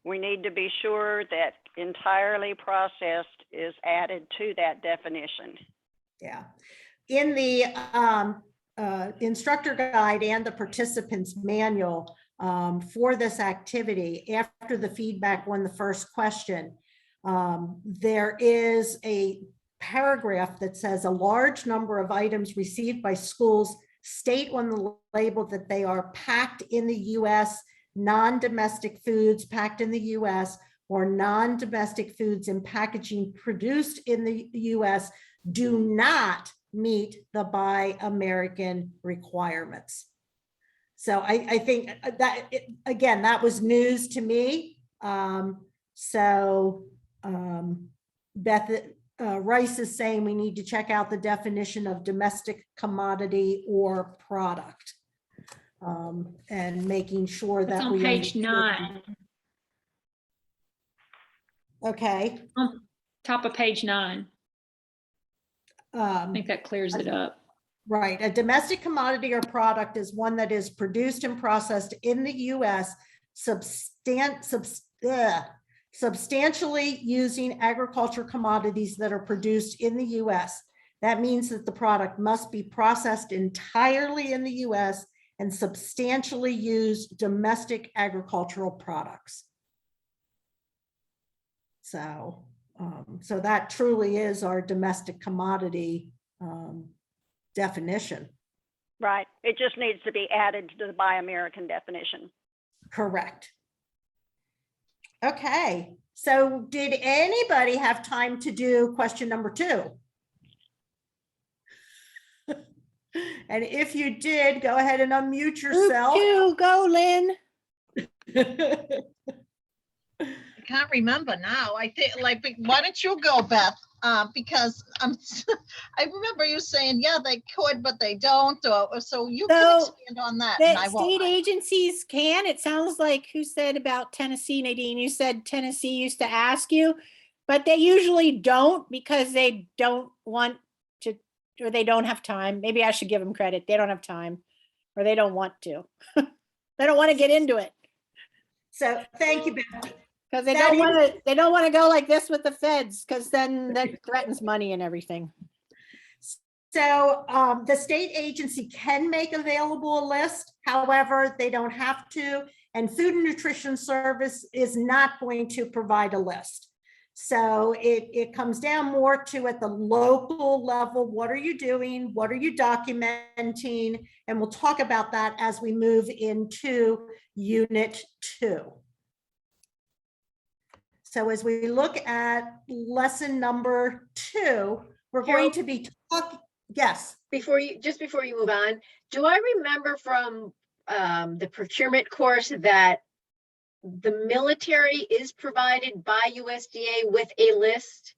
we need to be sure that entirely processed is added to that definition. Yeah. In the instructor guide and the participants manual for this activity, after the feedback on the first question, there is a paragraph that says a large number of items received by schools state on the label that they are packed in the US, non-domestic foods packed in the US, or non-domestic foods and packaging produced in the US do not meet the Buy American requirements. So I think that, again, that was news to me. Beth, Rice is saying we need to check out the definition of domestic commodity or product. And making sure It's that on we. page understand. 9, Okay. top of page 9. I think that clears it up. Right. A domestic commodity or product is one that is produced and processed in the US substantially using agriculture commodities that are produced in the US. That means that the product must be processed entirely in the US and substantially use domestic agricultural products. So, so that truly is our domestic commodity definition. Right. It just needs to be added to the Buy American definition. Correct. Okay, so did anybody have time to do question number 2? And if you did, go ahead and unmute yourself. Group 2, go, Lynn. I can't remember now. I think, like, why don't you go, Beth? Because I remember you saying, yeah, they could, but they don't. So you can expand on that. And The I won't. state agencies can. It sounds like, who said about Tennessee, Nadine? You said Tennessee used to ask you, but they usually don't because they don't want to, or they don't have time. Maybe I should give them credit. They don't have time, or they don't want to. They don't want to get into it. So thank you, Beth. Because they don't want to. They don't want to go like this with the feds, because then that threatens money and everything. So the state agency can make available a list. However, they don't have to. And Food and Nutrition Service is not going to provide a list. So it comes down more to at the local level. What are you doing? What are you documenting? And we'll talk about that as we move into Unit 2. So as we look at lesson number 2, we're going to be talking, yes. Before you move on, do I remember from the procurement course that the military is provided by USDA with a list?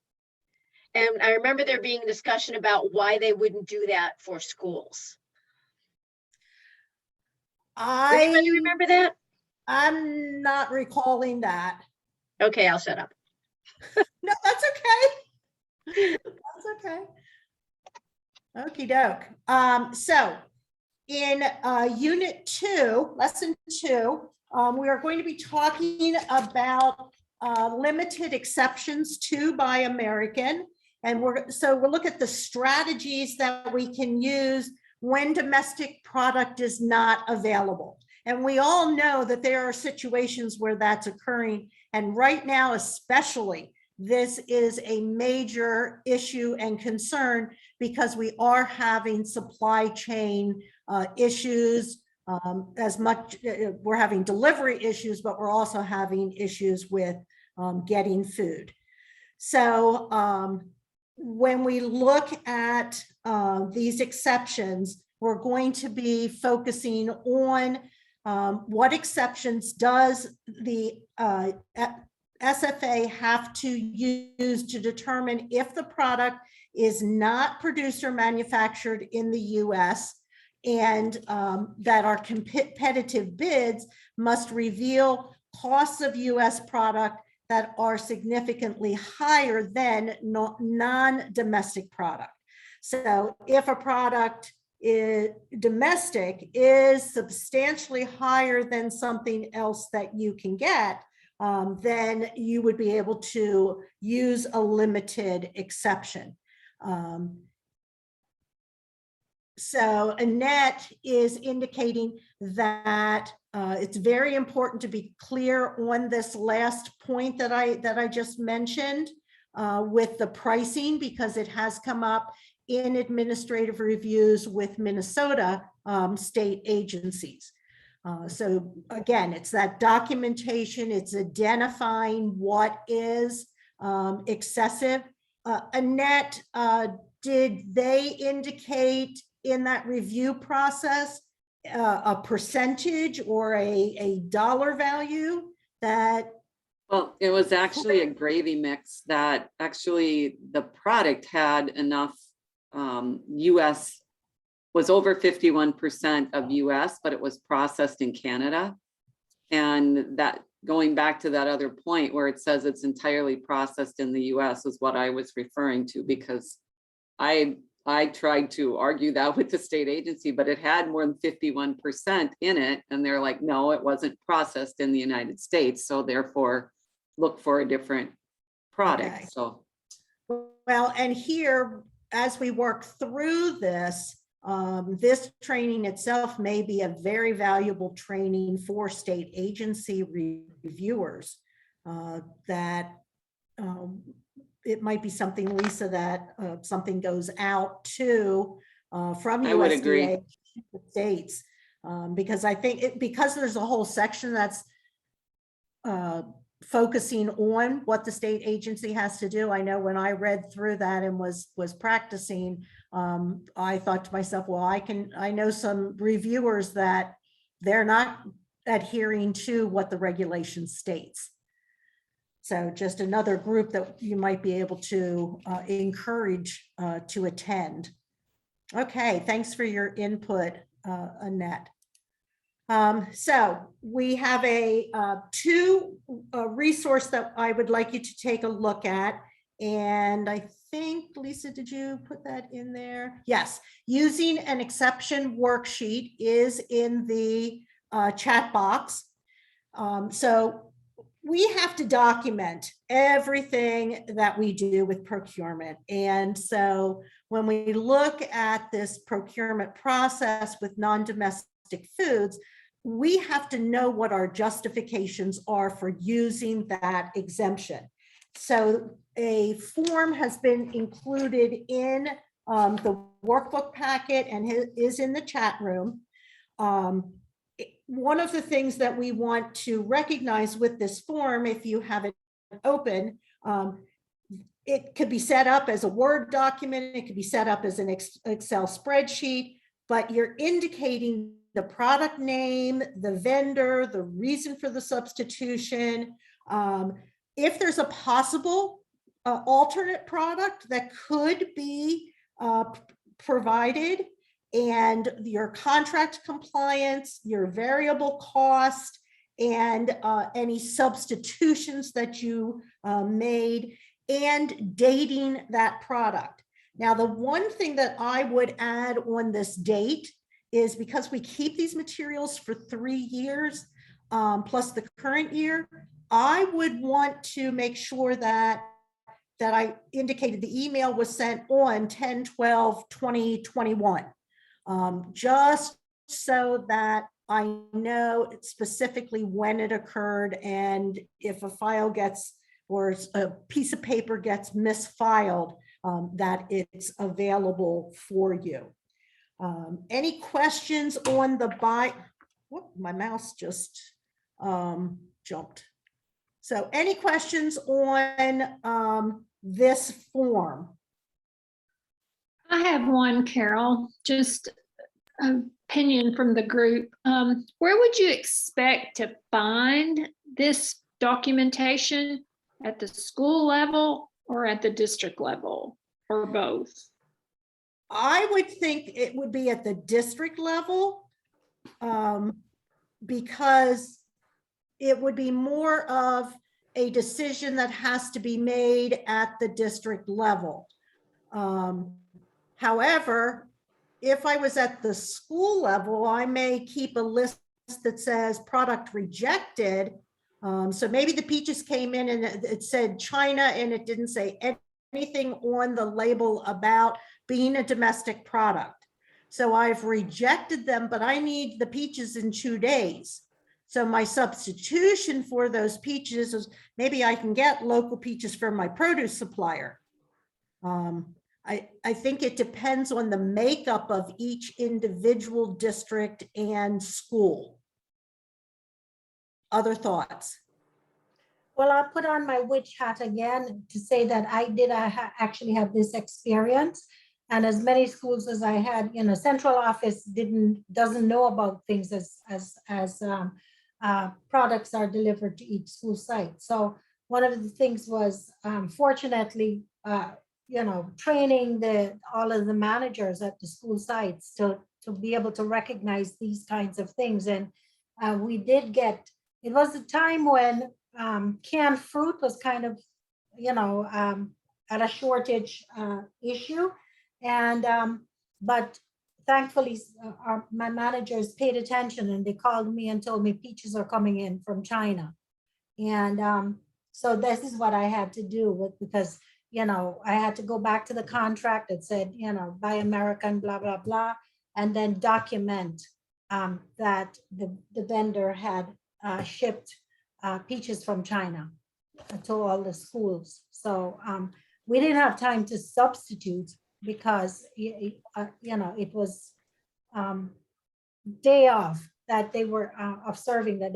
And I remember there being a discussion about why they wouldn't do that for schools. Anybody remember that? I'm not recalling that. Okay, I'll shut up. No, that's okay. That's okay. Okie doke. So in Unit 2, Lesson 2, we are going to be talking about limited exceptions to Buy American. And we'll look at the strategies that we can use when domestic product is not available. And we all know that there are situations where that's occurring. And right now, especially, this is a major issue and concern because we are having supply chain issues as much. We're having delivery issues, but we're also having issues with getting food. So when we look at these exceptions, we're going to be focusing on what exceptions does the SFA have to use to determine if the product is not produced or manufactured in the US, and that our competitive bids must reveal costs of US product that are significantly higher than non-domestic product. So if a product is domestic is substantially higher than something else that you can get, then you would be able to use a limited exception. So Annette is indicating that it's very important to be clear on this last point that I just mentioned with the pricing, because it has come up in administrative reviews with Minnesota state agencies. So again, it's that documentation, it's identifying what is excessive. Annette, did they indicate in that review process a percentage or a dollar value that Well, it was actually a gravy mix that actually the product had enough US, was over 51% of US, but it was processed in Canada. And that, going back to that other point where it says it's entirely processed in the US is what I was referring to, because I tried to argue that with the state agency, but it had more than 51% in it. And they're like, no, it wasn't processed in the United States. So therefore look for a different product. Okay. So Well, and here, as we work through this, this training itself may be a very valuable training for state agency reviewers, that it might be something, Lisa, that something goes out to from I would agree. USDA to the states, because I think because there's a whole section that's focusing on what the state agency has to do. I know when I read through that and was practicing, I thought to myself, well, I know some reviewers that they're not adhering to what the regulation states. So just another group that you might be able to encourage to attend. Okay, thanks for your input, Annette. So we have two resource that I would like you to take a look at. And I think, Lisa, did you put that in there? Yes, using an exception worksheet is in the chat box. So we have to document everything that we do with procurement. And so when we look at this procurement process with non-domestic foods, we have to know what our justifications are for using that exemption. So a form has been included in the workbook packet and is in the chat room. One of the things that we want to recognize with this form, if you have it open, it could be set up as a Word document, it could be set up as an Excel spreadsheet, but you're indicating the product name, the vendor, the reason for the substitution. If there's a possible alternate product that could be provided, and your contract compliance, your variable cost, and any substitutions that you made, and dating that product. Now, the one thing that I would add on this date is, because we keep these materials for 3 years, plus the current year, I would want to make sure that I indicated the email was sent on 10/12/2021. Just so that I know specifically when it occurred, and if a file gets, or a piece of paper gets misfiled, that it's available for you. Any questions on the whoop, my mouse just jumped. So any questions on this form? I have one, Carol, just an opinion from the group. Where would you expect to find this documentation? At the school level or at the district level, or both? I would think it would be at the district level, because it would be more of a decision that has to be made at the district level. However, if I was at the school level, I may keep a list that says product rejected. So maybe the peaches came in and it said China, and it didn't say anything on the label about being a domestic product. So I've rejected them, but I need the peaches in 2 days. So my substitution for those peaches is, maybe I can get local peaches from my produce supplier. I think it depends on the makeup of each individual district and school. Other thoughts? Well, I'll put on my witch hat again to say that I did actually have this experience. And as many schools as I had, central office doesn't know about things as products are delivered to each school site. So one of the things was, fortunately, training all of the managers at the school sites to be able to recognize these kinds of things. And we did get, it was a time when canned fruit was kind of, at a shortage issue. And, but thankfully, my managers paid attention and they called me and told me peaches are coming in from China. And so this is what I had to do because, I had to go back to the contract that said, Buy American, blah, blah, blah, and then document that the vendor had shipped peaches from China to all the schools. So we didn't have time to substitute because, it was day off that they were observing that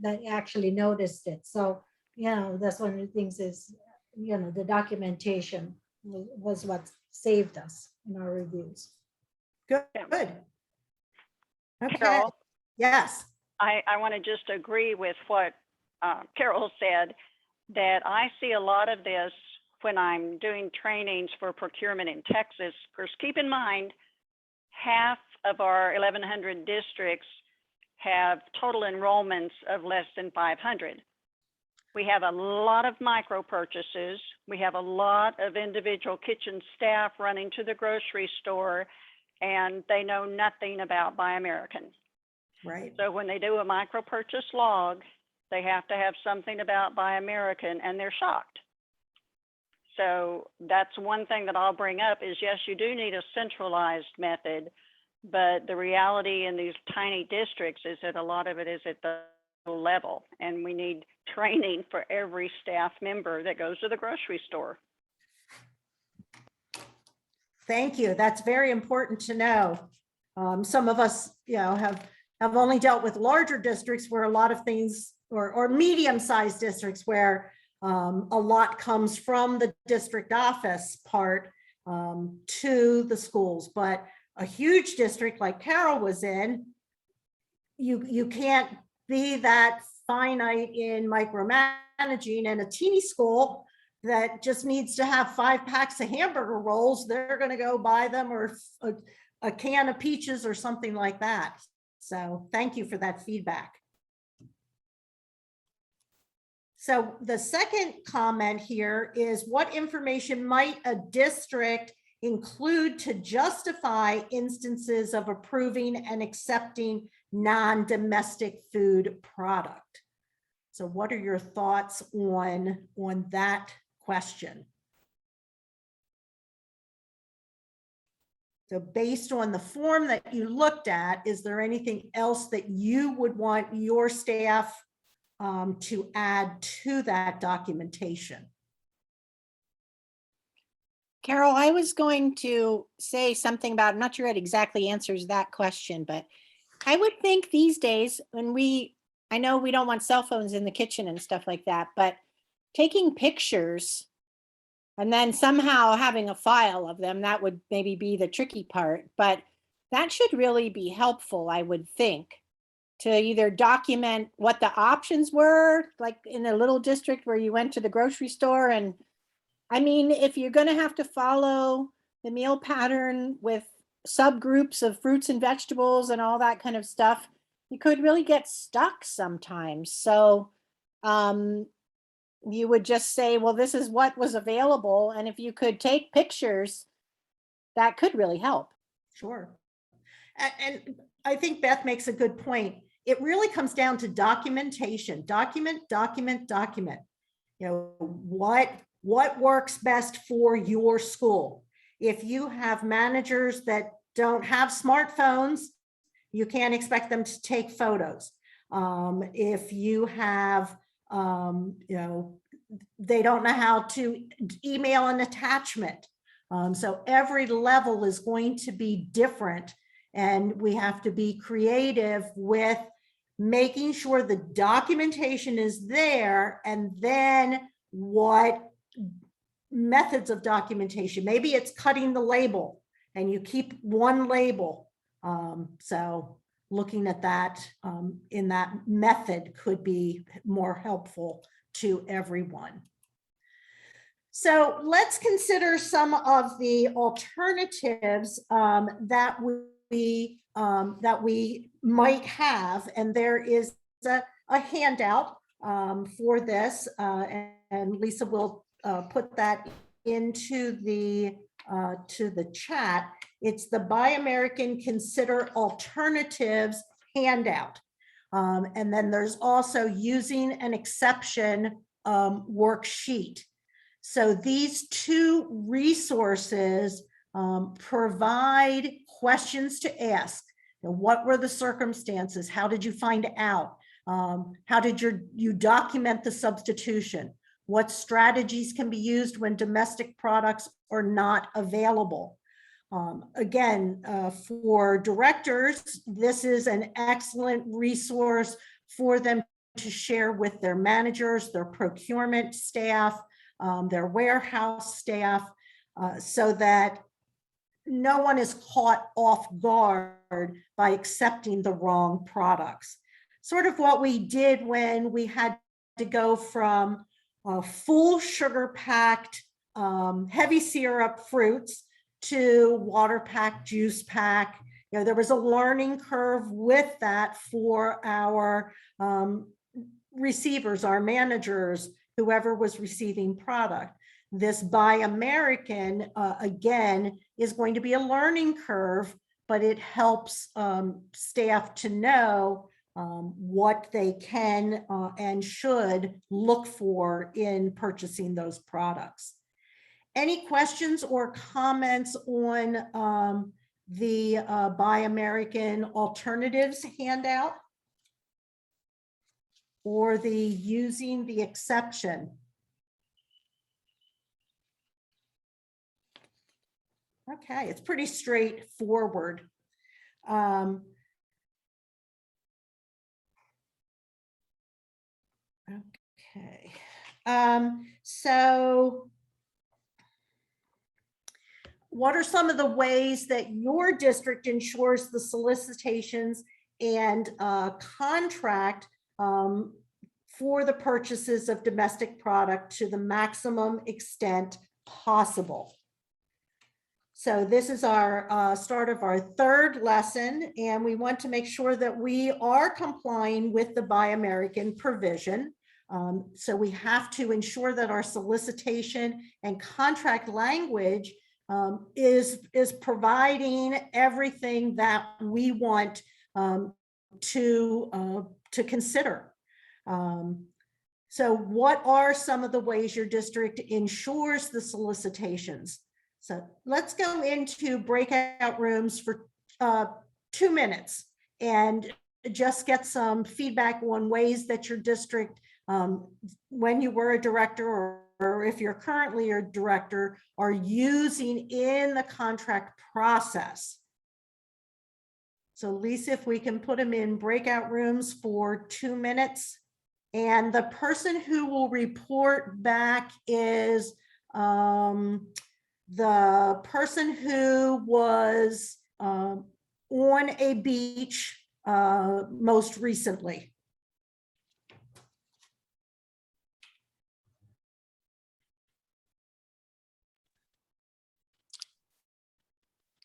that actually noticed it. So, that's one of the things is, the documentation was what saved us in our reviews. Good. Okay. Carol? Yes. I want to just agree with what Carol said, that I see a lot of this when I'm doing trainings for procurement in Texas. Because keep in mind, half of our 1,100 districts have total enrollments of less than 500. We have a lot of micro purchases. We have a lot of individual kitchen staff running to the grocery store, and they know nothing about Buy American. Right. So when they do a micro purchase log, they have to have something about Buy American, and they're shocked. So that's one thing that I'll bring up is, yes, you do need a centralized method, but the reality in these tiny districts is that a lot of it is at the level, and we need training for every staff member that goes to the grocery store. Thank you. That's very important to know. Some of us, have only dealt with larger districts where a lot of things, or medium-sized districts where a lot comes from the district office part to the schools. But a huge district like Carol was in, you can't be that finite in micromanaging. And a teeny school that just needs to have 5 packs of hamburger rolls, they're going to go buy them, or a can of peaches or something like that. So thank you for that feedback. So the second comment here is, what information might a district include to justify instances of approving and accepting non-domestic food product? So what are your thoughts on that question? So based on the form that you looked at, is there anything else that you would want your staff to add to that documentation? Carol, I was going to say something about, I'm not sure it exactly answers that question, but I would think these days when I know we don't want cell phones in the kitchen and stuff like that, but taking pictures and then somehow having a file of them, that would maybe be the tricky part, but that should really be helpful, I would think, to either document what the options were, like in a little district where you went to the grocery store. And I mean, if you're going to have to follow the meal pattern with subgroups of fruits and vegetables and all that kind of stuff, you could really get stuck sometimes. So you would just say, well, this is what was available. And if you could take pictures, that could really help. Sure. And I think Beth makes a good point. It really comes down to documentation. Document. What works best for your school? If you have managers that don't have smartphones, you can't expect them to take photos. If you have, they don't know how to email an attachment. So every level is going to be different, and we have to be creative with making sure the documentation is there, and then what methods of documentation. Maybe it's cutting the label and you keep one label. So looking at that in that method could be more helpful to everyone. So let's consider some of the alternatives that we might have, and there is a handout for this, and Lisa will put that into the to the chat. It's the Buy American Consider Alternatives handout. And then there's also using an exception worksheet. So these two resources provide questions to ask. You know, what were the circumstances? How did you find out? How did you document the substitution? What strategies can be used when domestic products are not available? Again, for directors, this is an excellent resource for them to share with their managers, their procurement staff, their warehouse staff, so that no one is caught off guard by accepting the wrong products. Sort of what we did when we had to go from full sugar packed heavy syrup fruits to water pack, juice pack. You know, there was a learning curve with that for our receivers, our managers, whoever was receiving product. This Buy American, again, is going to be a learning curve, but it helps staff to know what they can and should look for in purchasing those products. Any questions or comments on the Buy American Alternatives handout or the using the exception? Okay, it's pretty straightforward. Okay, so what are some of the ways that your district ensures the solicitations and contract for the purchases of domestic product to the maximum extent possible? So this is our start of our third lesson, and we want to make sure that we are complying with the Buy American provision. So we have to ensure that our solicitation and contract language is providing everything that we want to consider. So what are some of the ways your district ensures the solicitations? So let's go into breakout rooms for 2 minutes and just get some feedback on ways that your district, when you were a director or if you're currently a director, are using in the contract process. So Lisa, if we can put them in breakout rooms for 2 minutes. And the person who will report back is the person who was on a beach most recently.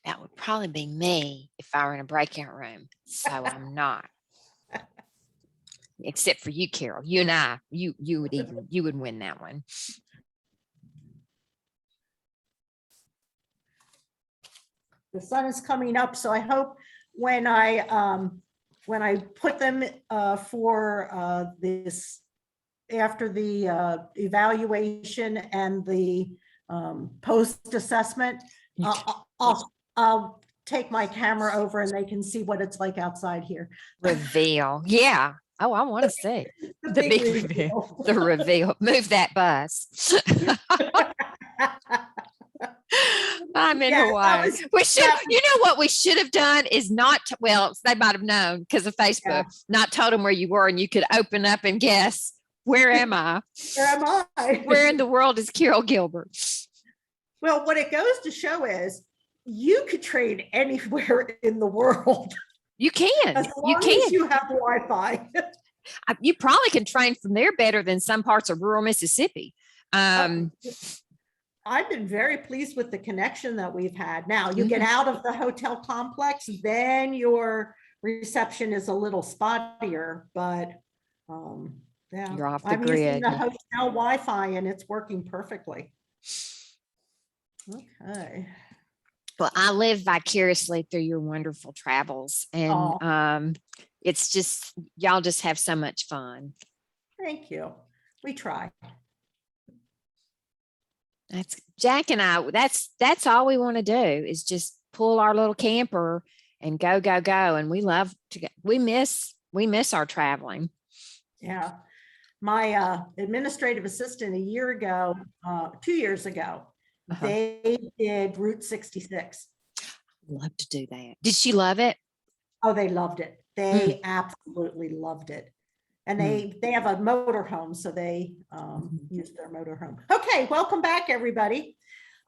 That would probably be me if I were in a breakout room. So I'm not. Except for you, Carol. You and I, you would win that one. The sun is coming up, so I hope when I put them for this after the evaluation and the post assessment, I'll take my camera over and they can see what it's like outside here. Reveal, yeah. Oh, I want to see the big reveal. The reveal. Move that bus. I'm in Hawaii. We should, you know what we should have done is not, well, they might have known because of Facebook, not told them where you were and you could open up and guess, where am I? Where am I? Where in the world is Carol Gilbert? Well, what it goes to show is you could trade anywhere in the world. You can. As You long as can. you have Wi-Fi. You probably can train from there better than some parts of rural Mississippi. I've been very pleased with the connection that we've had. Now you get out of the hotel complex, then your reception is a little spottier, but yeah. You're off the I'm using grid. the hotel Wi-Fi and it's working perfectly. Okay. Well, I live vicariously through your wonderful travels, and Aw. it's just y'all just have so much fun. Thank you. We try. That's Jack and I. That's all we want to do is just pull our little camper and go, and we love to go. We miss our traveling. Yeah. My administrative assistant a year ago, 2 years ago, they did Route 66. Love to do that. Did she love it? Oh, they loved it. They absolutely loved it. And they have a motorhome, so they use their motorhome. Okay, welcome back, everybody.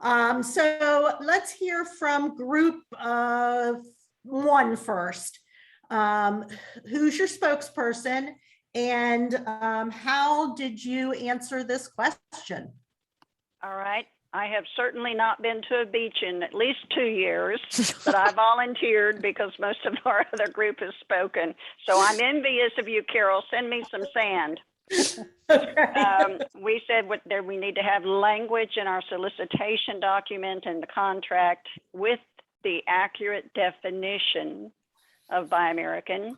So let's hear from group 1 first. Who's your spokesperson, and how did you answer this question? All right. I have certainly not been to a beach in at least 2 years, but I volunteered because most of our other group has spoken. So I'm envious of you, Carol. Send me some sand. We said we need to have language in our solicitation document and the contract with the accurate definition of Buy American.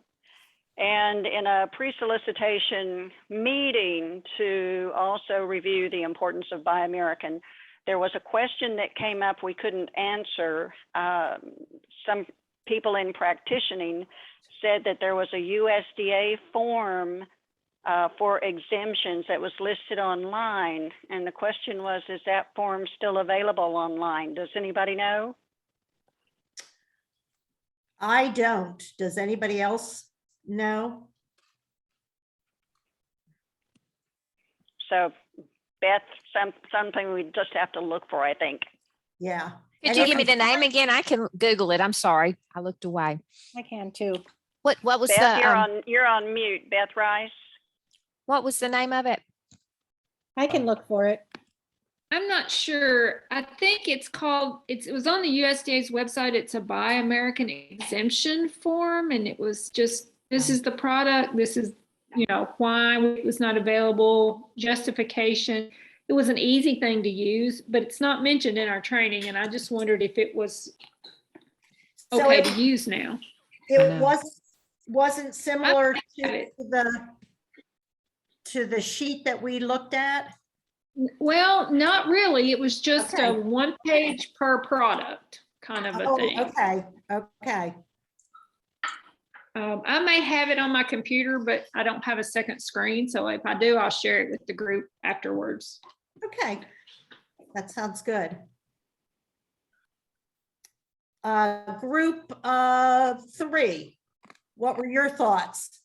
And in a pre-solicitation meeting to also review the importance of Buy American. There was a question that came up we couldn't answer. Some people in practicing said that there was a USDA form for exemptions that was listed online. And the question was, is that form still available online? Does anybody know? I don't. Does anybody else know? So Beth, something we just have to look for, I think. Yeah. Could you give me the name again? I can Google it. I'm sorry. I looked away. I can too. What was Beth, the you're on mute, Beth Rice. what was the name of it? I can look for it. I'm not sure. I think it's called, it was on the USDA's website. It's a Buy American exemption form. And it was just, this is the product. This is, why it was not available, justification. It was an easy thing to use, but it's not mentioned in our training. And I just wondered if it was okay to use now. It wasn't similar to the sheet that we looked at? Well, not really. It was just a 1 page per product kind of a thing. Okay. I may have it on my computer, but I don't have a second screen. So if I do, I'll share it with the group afterwards. Okay, that sounds good. Group 3, what were your thoughts?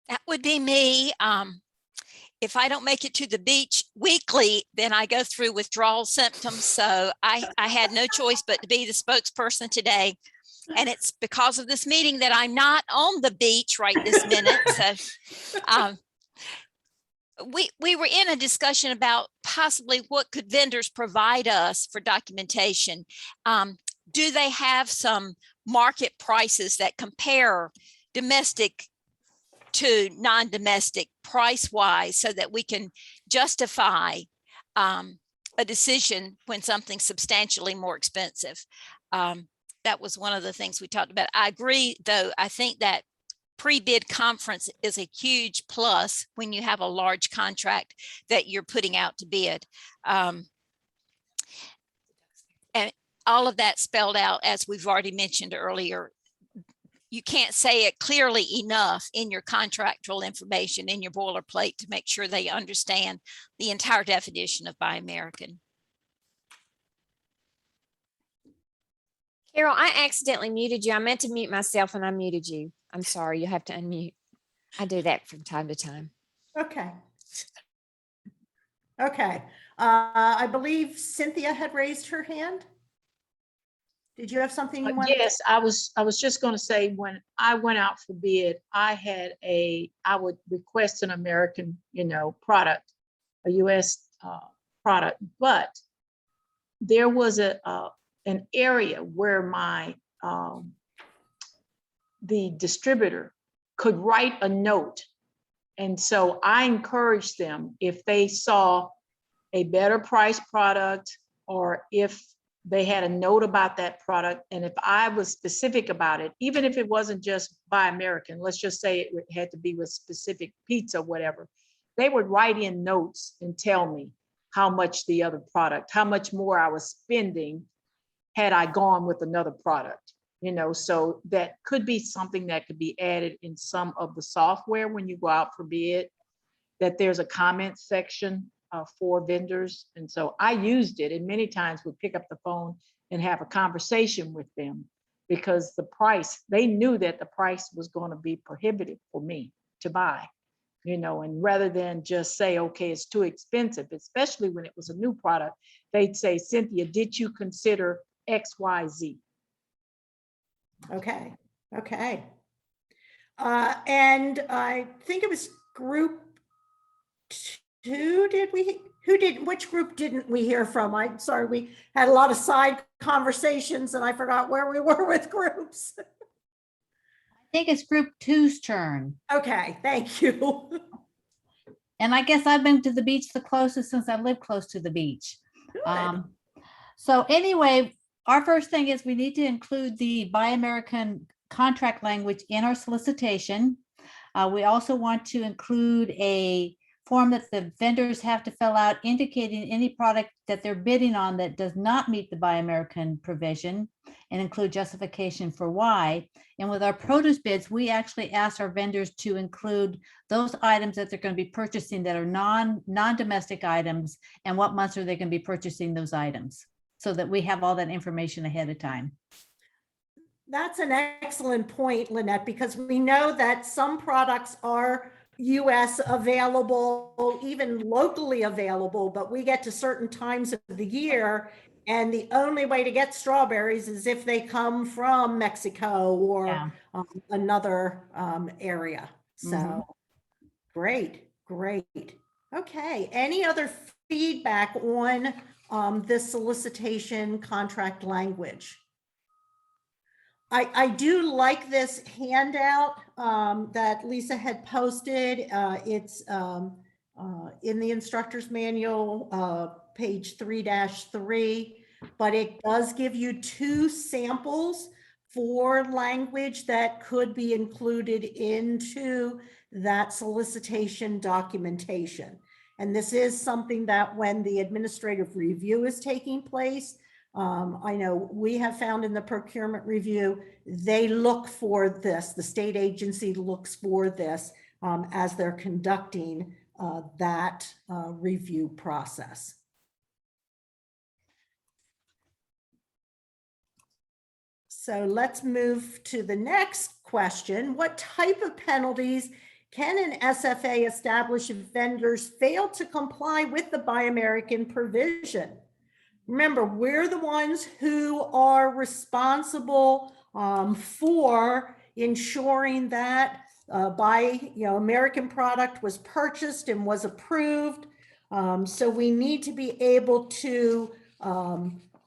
That would be me. If I don't make it to the beach weekly, then I go through withdrawal symptoms. So I had no choice but to be the spokesperson today. And it's because of this meeting that I'm not on the beach right this minute. So we were in a discussion about possibly what could vendors provide us for documentation. Do they have some market prices that compare domestic to non-domestic price-wise so that we can justify a decision when something's substantially more expensive? That was one of the things we talked about. I agree, though. I think that pre-bid conference is a huge plus when you have a large contract that you're putting out to bid. And all of that spelled out, as we've already mentioned earlier. You can't say it clearly enough in your contractual information, in your boilerplate, to make sure they understand the entire definition of Buy American. Carol, I accidentally muted you. I meant to mute myself and I muted you. I'm sorry. You have to unmute. I do that from time to time. Okay. I believe Cynthia had raised her hand. did you have something you wanted? Yes, I was just gonna say, when I went out for bid, I would request an American, product, a US product, but there was an area where the distributor could write a note. And so I encouraged them, if they saw a better price product, or if they had a note about that product, and if I was specific about it, even if it wasn't just Buy American, let's just say it had to be with specific pizza, whatever, they would write in notes and tell me how much the other product, how much more I was spending had I gone with another product. So that could be something that could be added in some of the software when you go out for bid, that there's a comment section for vendors. And so I used it, and many times would pick up the phone and have a conversation with them, because they knew that the price was going to be prohibitive for me to buy, and rather than just say, okay, it's too expensive, especially when it was a new product, they'd say, Cynthia, did you consider XYZ? Okay. And I think it was group 2. Which group didn't we hear from? I'm sorry, we had a lot of side conversations and I forgot where we were with groups. I think it's group 2's turn. Okay, thank you. And I guess I've been to the beach the closest since I lived close to the beach. Good. So anyway, our first thing is we need to include the Buy American contract language in our solicitation. We also want to include a form that the vendors have to fill out indicating any product that they're bidding on that does not meet the Buy American provision, and include justification for why. And with our produce bids, we actually ask our vendors to include those items that they're going to be purchasing that are non-domestic items, and what months are they going to be purchasing those items, so that we have all that information ahead of time. That's an excellent point, Lynette, because we know that some products are US available, even locally available, but we get to certain times of the year, and the only way to get strawberries is if they come from Mexico or another area. So great. Okay, any other feedback on this solicitation contract language? I do like this handout that Lisa had posted. It's in the instructor's manual, page 3-3, but it does give you 2 samples for language that could be included into that solicitation documentation. And this is something that when the administrative review is taking place, I know we have found in the procurement review, they look for this, the state agency looks for this as they're conducting that review process. So let's move to the next question. What type of penalties can an SFA establish if vendors fail to comply with the Buy American provision? Remember, we're the ones who are responsible for ensuring that American product was purchased and was approved. So we need to be able to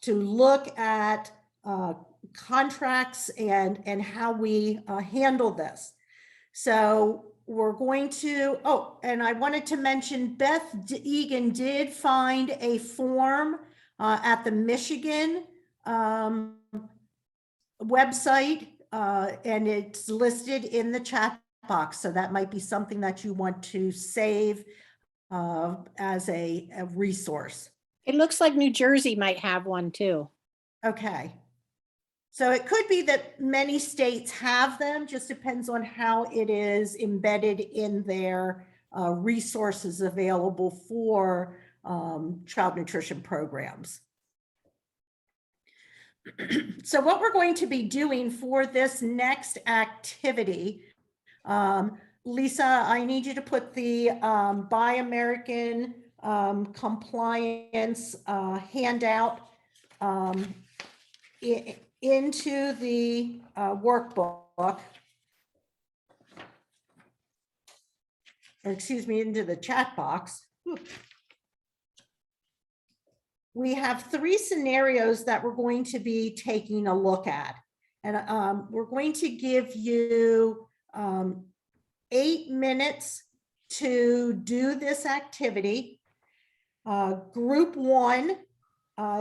look at contracts and how we handle this. So we're going to, and I wanted to mention Beth Egan did find a form at the Michigan website, and it's listed in the chat box. So that might be something that you want to save as a resource. It looks like New Jersey might have one too. Okay. So it could be that many states have them, just depends on how it is embedded in their resources available for child nutrition programs. So what we're going to be doing for this next activity, Lisa, I need you to put the Buy American compliance handout into the workbook, or excuse me, into the chat box, we have 3 scenarios that we're going to be taking a look at. And we're going to give you 8 minutes to do this activity. Group 1,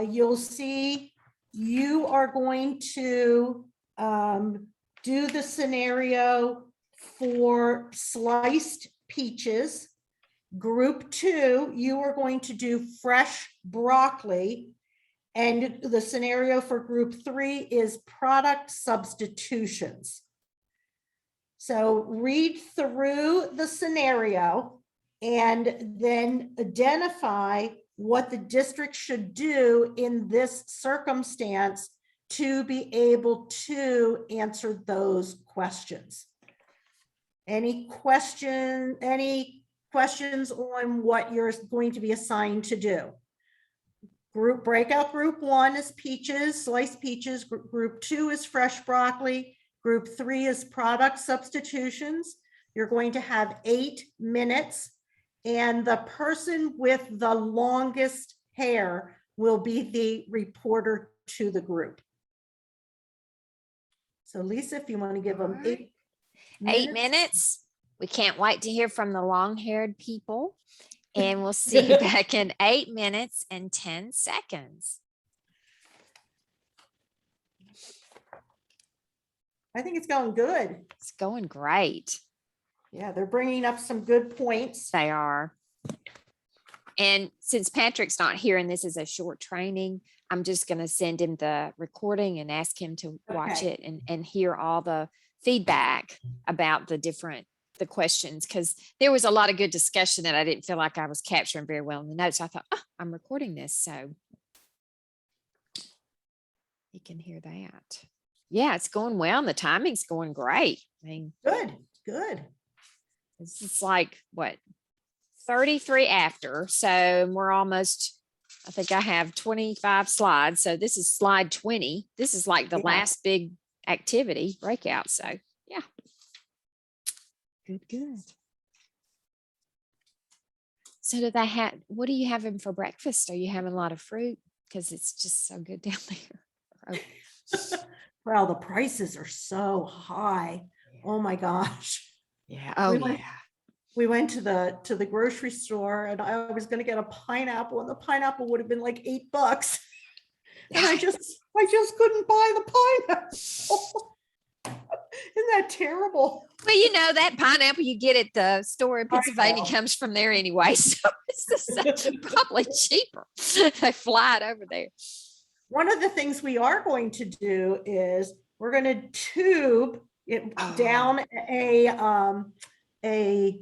you'll see you are going to do the scenario for sliced peaches. Group 2, you are going to do fresh broccoli. And the scenario for group 3 is product substitutions. So read through the scenario and then identify what the district should do in this circumstance to be able to answer those questions. Any questions on what you're going to be assigned to do? Breakout group 1 is peaches, sliced peaches. Group 2 is fresh broccoli. Group 3 is product substitutions. You're going to have 8 minutes, and the person with the longest hair will be the reporter to the group. So Lisa, if you want to give them 8 minutes. 8 minutes. We can't wait to hear from the long-haired people. And we'll see you back in 8 minutes and 10 seconds. I think it's going good. It's going great. Yeah, they're bringing up some good points. They are. And since Patrick's not here and this is a short training, I'm just going to send him the recording and ask him to watch it and hear all the feedback about the questions, because there was a lot of good discussion that I didn't feel like I was capturing very well in the notes. I thought, oh, I'm recording this, so you can hear that. Yeah, it's going well, and the timing's going great. I mean, good. It's like what, 33 after, so we're almost. I think I have 25 slides, so this is slide 20. This is like the last big activity breakout. So yeah. Good. So do they have, what are you having for breakfast? Are you having a lot of fruit? Because it's just so good down there. Well, the prices are so high. Oh my gosh. Yeah. Oh yeah. We went to the grocery store and I was going to get a pineapple, and the pineapple would have been like $8. And I just couldn't buy the pineapple. Isn't that terrible? Well, you know, that pineapple you get at the store in Pennsylvania comes from there anyway. So it's probably cheaper. They fly it over there. One of the things we are going to do is we're going to tube it down a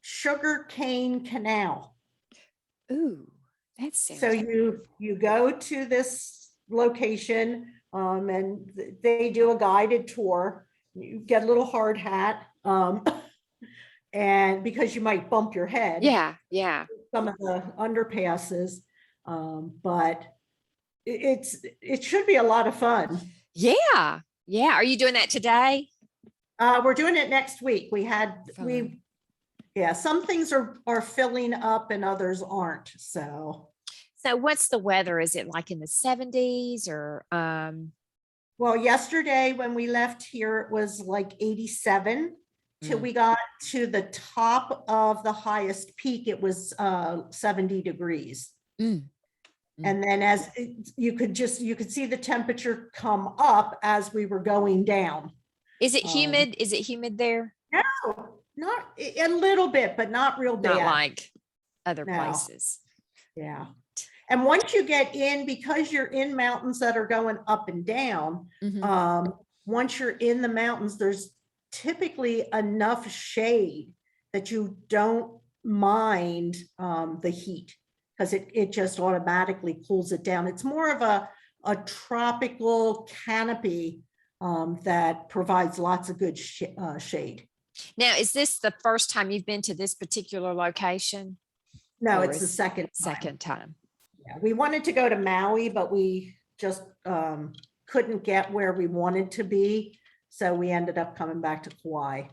sugar cane canal. Ooh, that's so you go to this location and they do a guided tour. You get a little hard hat and because you might bump your head. Yeah. Some of the underpasses, but it should be a lot of fun. Yeah. Are you doing that today? We're doing it next week. Some things are filling up and others aren't. So what's the weather? Is it like in the 70s or? Well, yesterday when we left here, it was like 87 till we got to the top of the highest peak. It was 70 degrees. And then as you could see the temperature come up as we were going down. Is it humid? Is it humid there? No, not a little bit, but not real bad. Not like other places. Yeah. And once you get in, because you're in mountains that are going up and down, once you're in the mountains, there's typically enough shade that you don't mind the heat, because it just automatically cools it down. It's more of a tropical canopy that provides lots of good shade. Now, is this the first time you've been to this particular location? No, it's the second time. Time. Yeah, we wanted to go to Maui, but we just couldn't get where we wanted to be. So we ended up coming back to Kauai.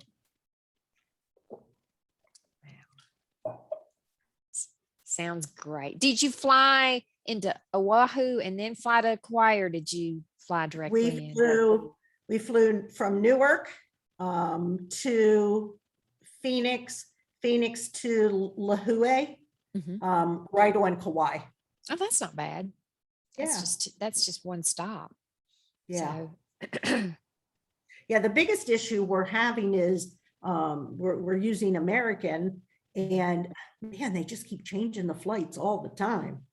Sounds great. Did you fly into Oahu and then fly to Kauai, or did you fly directly in? We flew from Newark to Phoenix, Phoenix to Lahue, Mhm. right on Kauai. Oh, that's not bad. Yeah. That's just one stop. Yeah. So, Yeah, the biggest issue we're having is we're using American, and man, they just keep changing the flights all the time.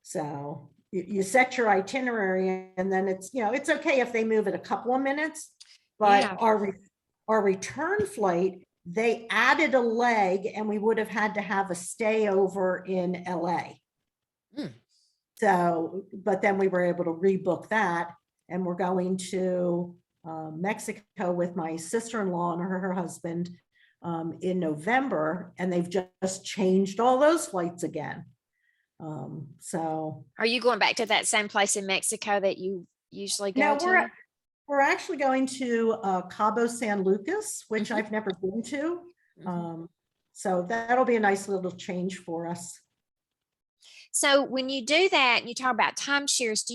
So you set your itinerary, and then it's, you know, it's okay if they move it a couple of minutes, but Yeah. our return flight, they added a leg, and we would have had to have a stay over in LA. Hmm. So, but then we were able to rebook that, and we're going to Mexico with my sister-in-law and her husband in November, and they've just changed all those flights again. So are you going back to that same place in Mexico that you usually go no, to? we're actually going to Cabo San Lucas, which Mhm. I've never been to. Mhm. So that'll be a nice little change for us. So when you do that and you talk about timeshares, do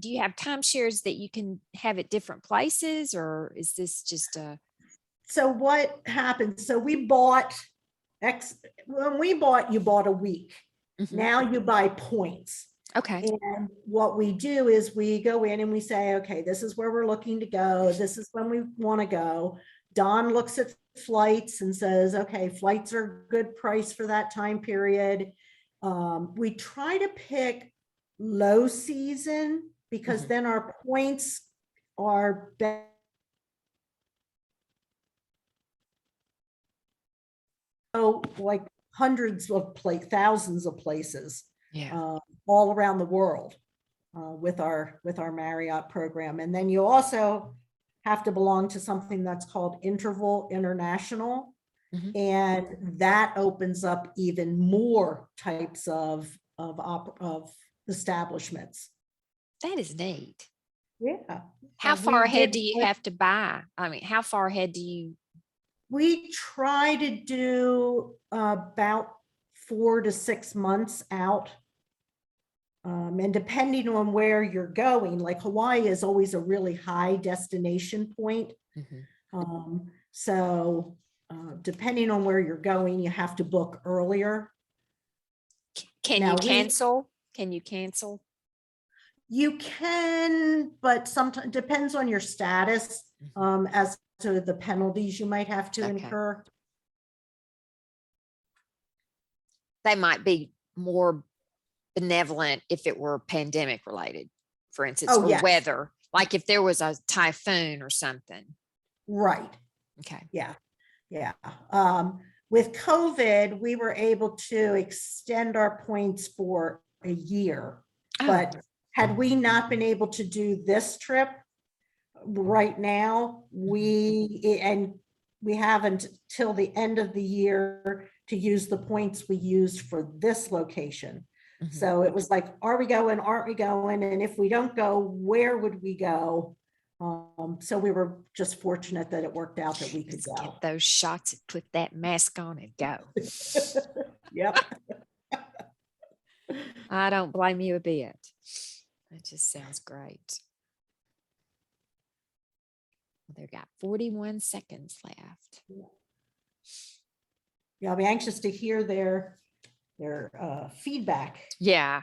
you have timeshares that you can have at different places, or is this just a? So what happened? So we bought when we bought, you bought a week. Mhm. Now you buy points. Okay. And what we do is we go in and we say, okay, this is where we're looking to go. This is when we want to go. Don looks at flights and says, okay, flights are a good price for that time period. We try to pick low season, because Mhm. then our points are better. So like hundreds of thousands of places Yeah. all around the world with our Marriott program. And then you also have to belong to something that's called Interval International. Mhm. And that opens up even more types of establishments. That is neat. Yeah. How We far ahead did- do you have to buy? I mean, how far ahead do you? We try to do about 4 to 6 months out. And depending on where you're going, like Hawaii is always a really high destination point. So depending on where you're going, you have to book earlier. Can Now you we- cancel? Can you cancel? You can, but sometimes depends on your status as to the penalties you might have to Okay. incur. They might be more benevolent if it were pandemic related, for instance, Oh, or yes. weather, like if there was a typhoon or something. Right. Okay. Yeah. Yeah. With COVID, we were able to extend our points for a year. Oh. But had we not been able to do this trip right now, we haven't till the end of the year to use the points we used for this location. Mhm. So it was like, are we going? Aren't we going? And if we don't go, where would we go? So we were just fortunate that it worked out that we could Let's go. get those shots and put that mask on and go. Yep. I don't blame you a bit. That just sounds great. They've got 41 seconds left. Yeah, I'll be anxious to hear their feedback. Yeah.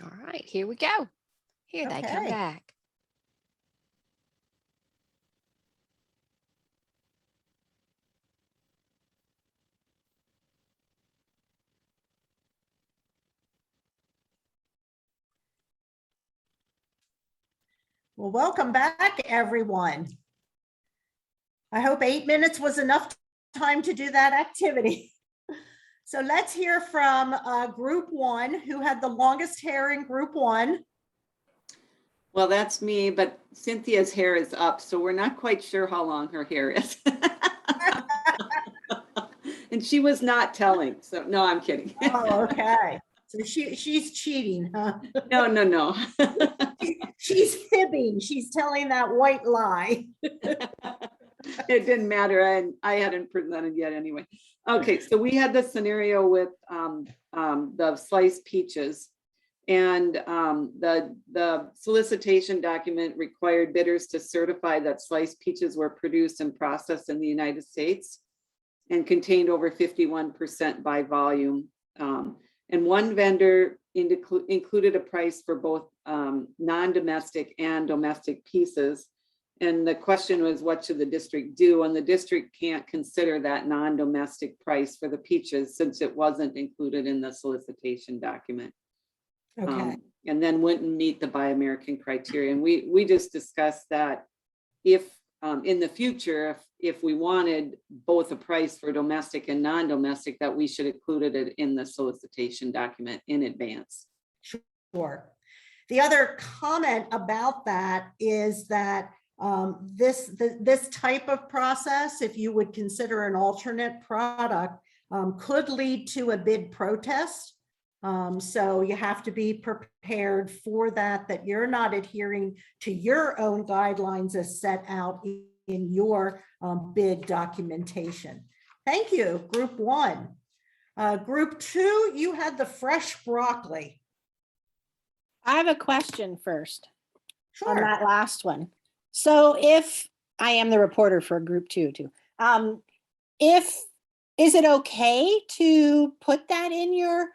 All right, here we go. Here they come Okay. back. Well, welcome back, everyone. I hope 8 minutes was enough time to do that activity. So let's hear from group one, who had the longest hair in group one. Well, that's me, but Cynthia's hair is up, so we're not quite sure how long her hair is. And she was not telling, so no, I'm kidding. Oh, okay. So she's cheating, huh? No, no, no. She's fibbing. She's telling that white lie. It didn't matter. I hadn't presented yet anyway. Okay, so we had the scenario with the sliced peaches. And the solicitation document required bidders to certify that sliced peaches were produced and processed in the United States and contained over 51% by volume. And one vendor included a price for both non-domestic and domestic pieces. And the question was, what should the district do? And the district can't consider that non-domestic price for the peaches since it wasn't included in the solicitation document. Okay. And then wouldn't meet the Buy American criteria. And we just discussed that if in the future, if we wanted both a price for domestic and non-domestic, that we should include it in the solicitation document in advance. Sure. The other comment about that is that this type of process, if you would consider an alternate product, could lead to a bid protest. So you have to be prepared for that you're not adhering to your own guidelines as set out in your bid documentation. Thank you, group one. Group two, you had the fresh broccoli. I have a question first on Sure. that last one. So if I am the reporter for group two too, is it okay to put that in your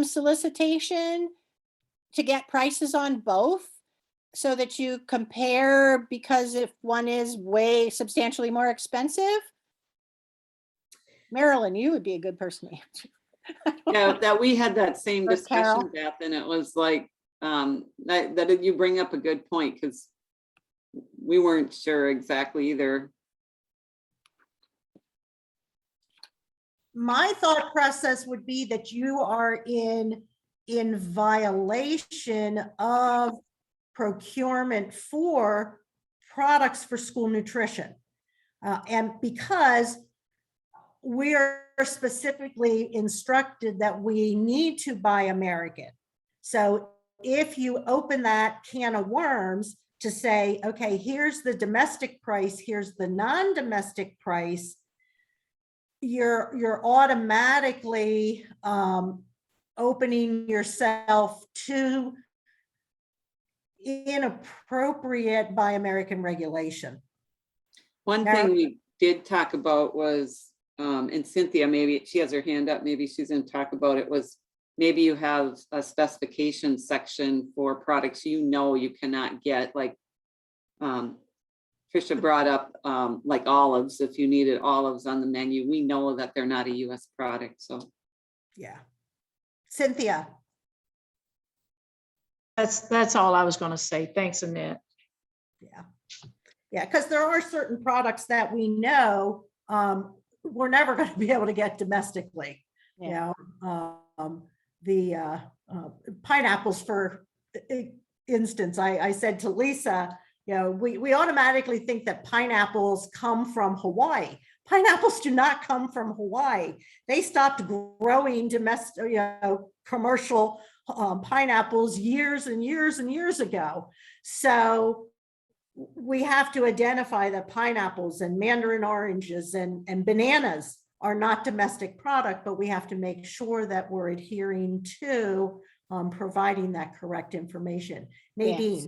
solicitation to get prices on both so that you compare, because if one is way substantially more expensive? Marilyn, you would be a good person to answer. Yeah, that we had that same Or Carol. discussion, Beth, and it was like, that you bring up a good point because we weren't sure exactly either. My thought process would be that you are in violation of procurement for products for school nutrition. And because we're specifically instructed that we need to buy American. So if you open that can of worms to say, okay, here's the domestic price, here's the non-domestic price, you're automatically opening yourself to inappropriate Buy American regulation. One thing we did talk about was, and Cynthia, maybe she has her hand up, maybe she's going to talk about it, was maybe you have a specification section for products you cannot get, like Trisha brought up like olives. If you needed olives on the menu, we know that they're not a US product, so. Yeah. Cynthia. That's all I was going to say. Thanks, Annette. Yeah. Yeah, because there are certain products that we know we're never going to be able to get domestically. Yeah. You know, the pineapples, for instance, I said to Lisa, you know, we automatically think that pineapples come from Hawaii. Pineapples do not come from Hawaii. They stopped growing domestic, commercial pineapples years and years and years ago. So we have to identify that pineapples and mandarin oranges and bananas are not domestic product, but we have to make sure that we're adhering to providing that correct information. Nadine. Yes.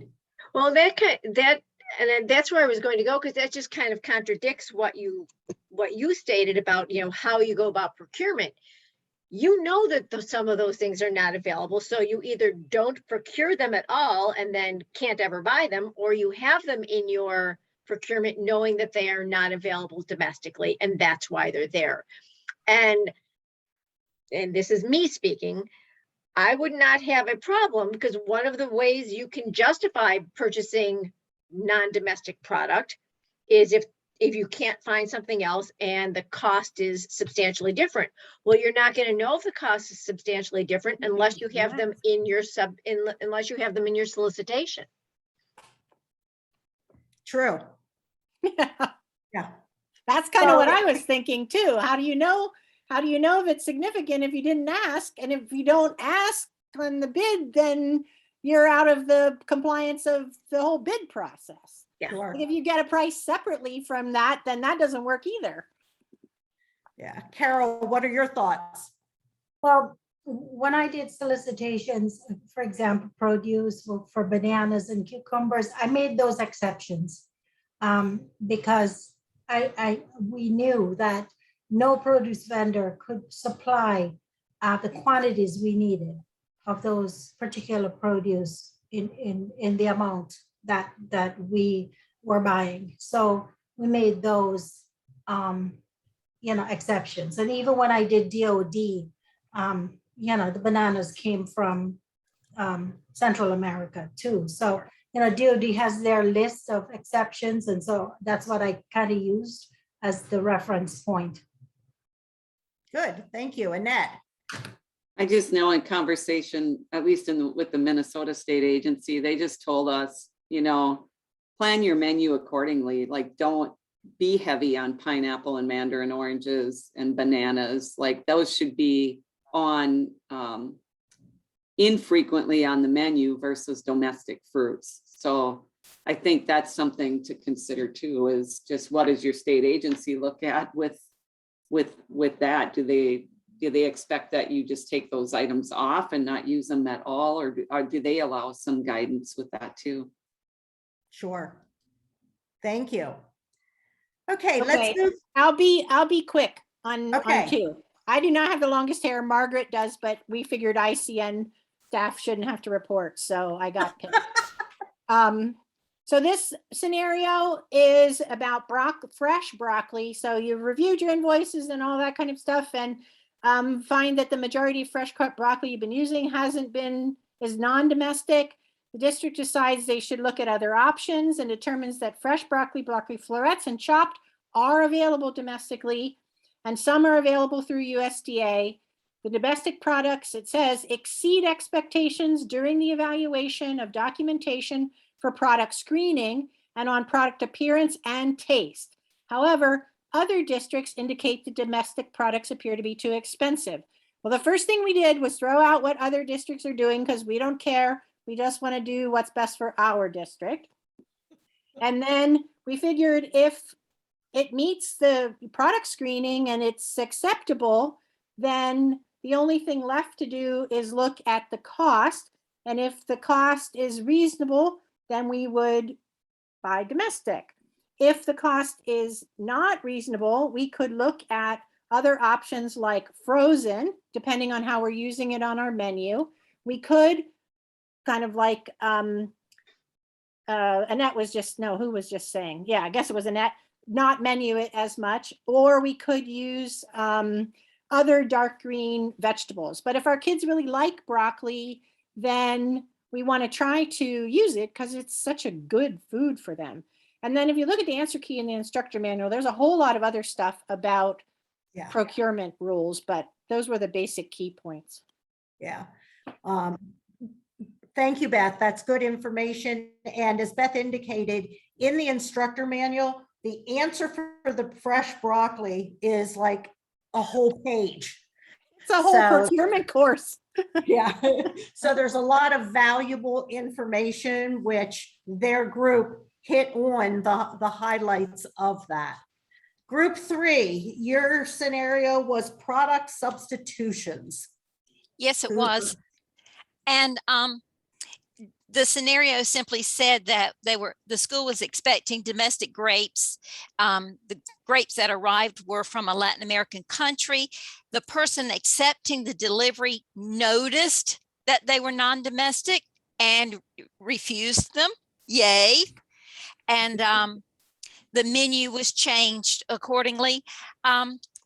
Well, and that's where I was going to go, because that just kind of contradicts what you stated about, how you go about procurement. You know that some of those things are not available, so you either don't procure them at all and then can't ever buy them, or you have them in your procurement knowing that they are not available domestically, and that's why they're there. And this is me speaking, I would not have a problem, because one of the ways you can justify purchasing non-domestic product is if you can't find something else and the cost is substantially different. Well, you're not going to know if the cost is substantially different unless you have them in your unless you have them in your solicitation. True. Yeah. That's kind of what So- I was thinking too. How do you know if it's significant if you didn't ask? And if you don't ask on the bid, then you're out of the compliance of the whole bid process. Yeah. Sure. If you get a price separately from that, then that doesn't work either. Yeah. Carol, what are your thoughts? Well, when I did solicitations, for example, produce for bananas and cucumbers, I made those exceptions because we knew that no produce vendor could supply the quantities we needed of those particular produce in the amount that we were buying. So we made those, exceptions. And even when I did DOD, the bananas came from Central America too. So, DOD has their list of exceptions. And so that's what I kind of used as the reference point. Good. Thank you. Annette. I just know in conversation, at least with the Minnesota State Agency, they just told us, plan your menu accordingly. Like, don't be heavy on pineapple and mandarin oranges and bananas. Like, those should be on infrequently on the menu versus domestic fruits. So I think that's something to consider too, is just what does your state agency look at with that? Do they expect that you just take those items off and not use them at all? Or do they allow some guidance with that too? Sure. Thank you. Okay, let's move. I'll be quick on Okay. two. I do not have the longest hair. Margaret does, but we figured ICN staff shouldn't have to report, so I got picked. So this scenario is about fresh broccoli. So you've reviewed your invoices and all that kind of stuff, and find that the majority of fresh cut broccoli you've been using is non-domestic. The district decides they should look at other options and determines that fresh broccoli florets, and chopped are available domestically, and some are available through USDA. The domestic products, it says, exceed expectations during the evaluation of documentation for product screening and on product appearance and taste. However, other districts indicate the domestic products appear to be too expensive. Well, the first thing we did was throw out what other districts are doing because we don't care. We just want to do what's best for our district. And then we figured if it meets the product screening and it's acceptable, then the only thing left to do is look at the cost. And if the cost is reasonable, then we would buy domestic. If the cost is not reasonable, we could look at other options like frozen, depending on how we're using it on our menu. We could kind of like Annette was just, no, who was just saying? Yeah, I guess it was Annette, not menu it as much, or we could use other dark green vegetables. But if our kids really like broccoli, then we want to try to use it because it's such a good food for them. And then if you look at the answer key in the instructor manual, there's a whole lot of other stuff about procurement rules, but those were the basic key points. Yeah. Thank you, Beth. That's good information. And as Beth indicated, in the instructor manual, the answer for the fresh broccoli is like a whole page. It's a whole procurement course. Yeah. So there's a lot of valuable information, which their group hit on the highlights of that. Group 3, your scenario was product substitutions. Yes, it was. And the scenario simply said that the school was expecting domestic grapes. The grapes that arrived were from a Latin American country. The person accepting the delivery noticed that they were non-domestic and refused them. Yay. And the menu was changed accordingly.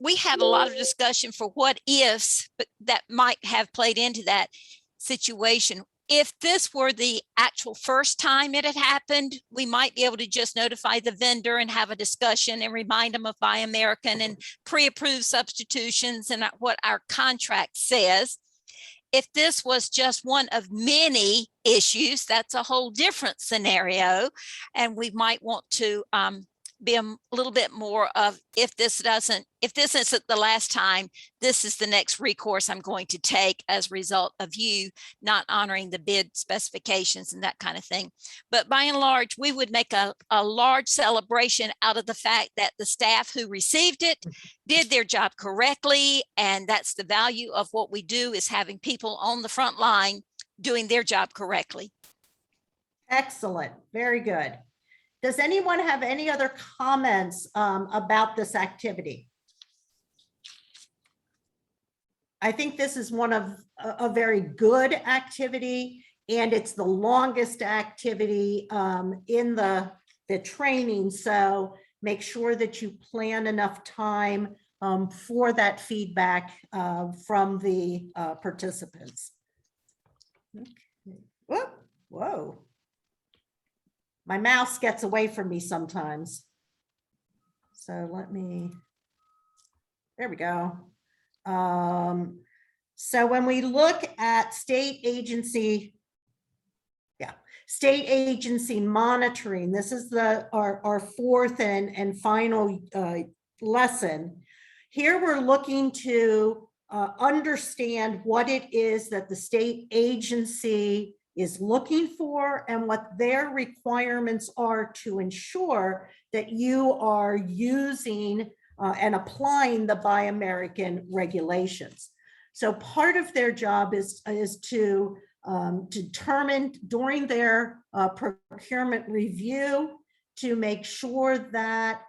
We had a lot of discussion for what ifs, but that might have played into that situation. if this were the actual first time it had happened, we might be able to just notify the vendor and have a discussion and remind them of Buy American and pre-approved substitutions and what our contract says. If this was just one of many issues, that's a whole different scenario. And we might want to be a little bit more of, if this isn't the last time, this is the next recourse I'm going to take as a result of you not honoring the bid specifications and that kind of thing. But by and large, we would make a large celebration out of the fact that the staff who received it did their job correctly. And that's the value of what we do, is having people on the front line doing their job correctly. Excellent. Very good. Does anyone have any other comments about this activity? I think this is one of a very good activity, and it's the longest activity in the training. So make sure that you plan enough time for that feedback from the participants. Okay. Whoa, whoa. My mouse gets away from me sometimes. So let me, there we go. So when we look at state agency monitoring, this is our fourth and final lesson. Here we're looking to understand what it is that the state agency is looking for and what their requirements are to ensure that you are using and applying the Buy American regulations. So part of their job is to determine during their procurement review to make sure that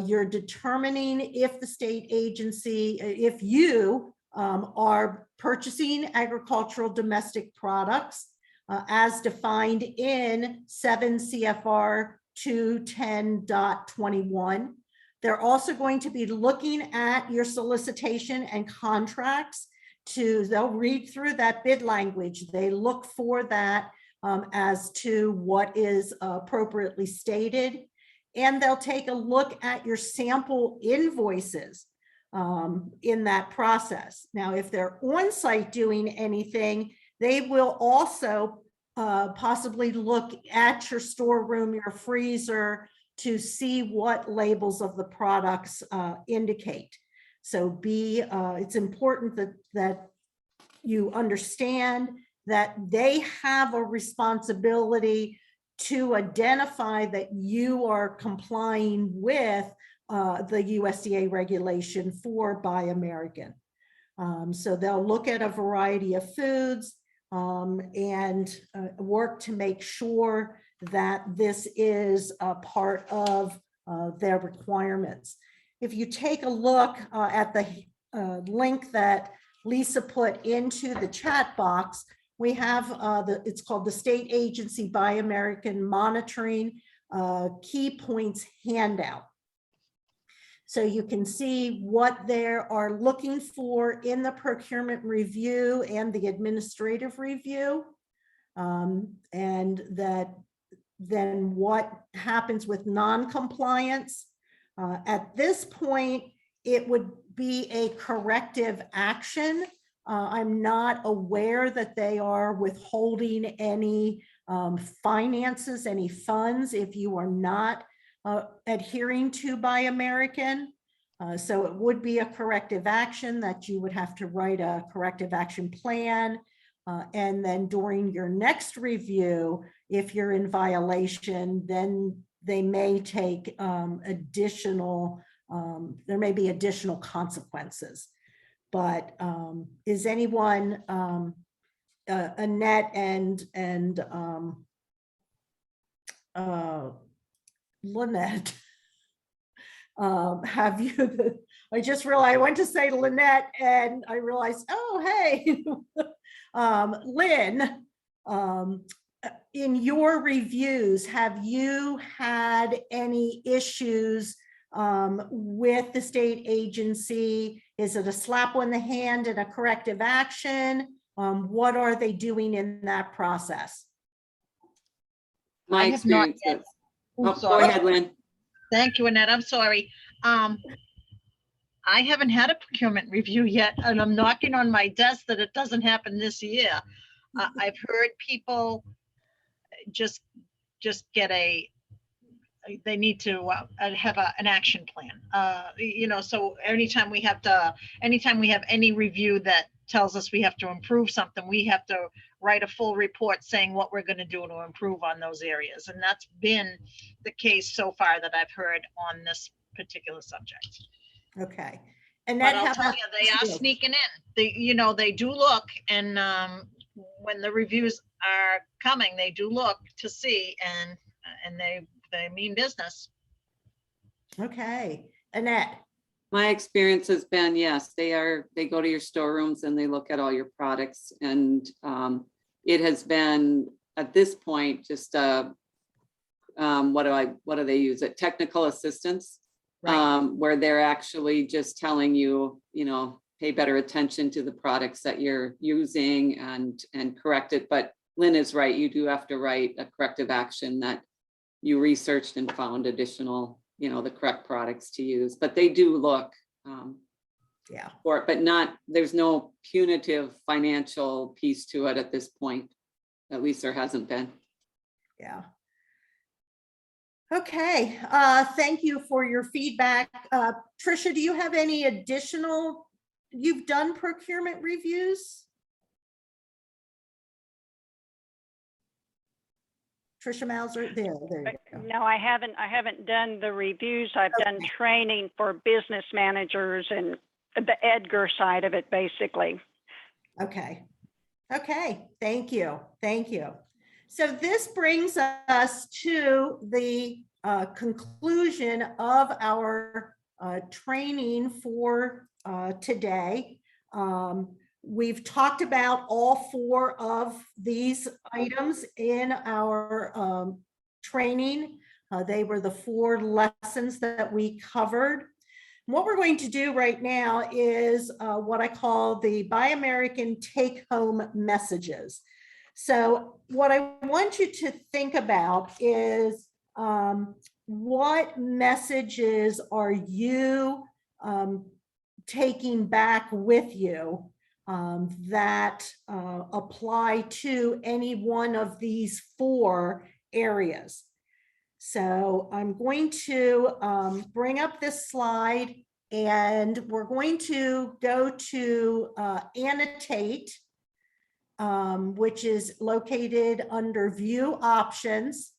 you're determining if the state agency, if you are purchasing agricultural domestic products as defined in 7 CFR 210.21. They're also going to be looking at your solicitation and contracts they'll read through that bid language. They look for that as to what is appropriately stated. And they'll take a look at your sample invoices in that process. Now, if they're on site doing anything, they will also possibly look at your storeroom, your freezer, to see what labels of the products indicate. So it's important that you understand that they have a responsibility to identify that you are complying with the USDA regulation for Buy American. So they'll look at a variety of foods and work to make sure that this is a part of their requirements. If you take a look at the link that Lisa put into the chat box, we have it's called the State Agency Buy American Monitoring Key Points Handout. So you can see what they are looking for in the procurement review and the administrative review, and that then what happens with non-compliance. At this point, it would be a corrective action. I'm not aware that they are withholding any finances, any funds if you are not adhering to Buy American. So it would be a corrective action that you would have to write a corrective action plan. And then during your next review, if you're in violation, then they may take additional, there may be additional consequences. But is anyone, Annette and Lynette, have you, I just realized I went to say Lynette and I realized, oh, hey, Lynn, in your reviews, have you had any issues with the state agency? Is it a slap on the hand and a corrective action? What are they doing in that process? My I have not experience yet. is, Oh, oh, go sorry. ahead, Lynn. Thank you, Annette. I'm sorry. I haven't had a procurement review yet, and I'm knocking on my desk that it doesn't happen this year. I've heard people just get they need to have an action plan. So anytime we have any review that tells us we have to improve something, we have to write a full report saying what we're going to do to improve on those areas. And that's been the case so far that I've heard on this particular subject. Okay. And But that, I'll how tell about you, they are you? sneaking in. They do look, and when the reviews are coming, they do look to see, and they mean business. Okay, Annette. My experience has been, yes, they go to your storerooms and they look at all your products, and it has been at this point just what do they use it? Technical assistance, Right. where they're actually just telling you, pay better attention to the products that you're using and correct it. But Lynn is right, you do have to write a corrective action that you researched and found additional, the correct products to use. But they do look Yeah. for it, but there's no punitive financial piece to it at this point. At least there hasn't been. Yeah. Okay, thank you for your feedback. Tricia, do you have any additional, you've done procurement reviews? Trisha Mauser, there you go. No, I haven't done the reviews. I've done training for business managers and the Edgar side of it, basically. Okay. Okay, thank you. Thank you. So this brings us to the conclusion of our training for today. We've talked about all 4 of these items in our training. They were the 4 lessons that we covered. What we're going to do right now is what I call the Buy American take-home messages. So what I want you to think about is what messages are you taking back with you that apply to any one of these 4 areas. So I'm going to bring up this slide, and we're going to go to annotate, which is located under view options.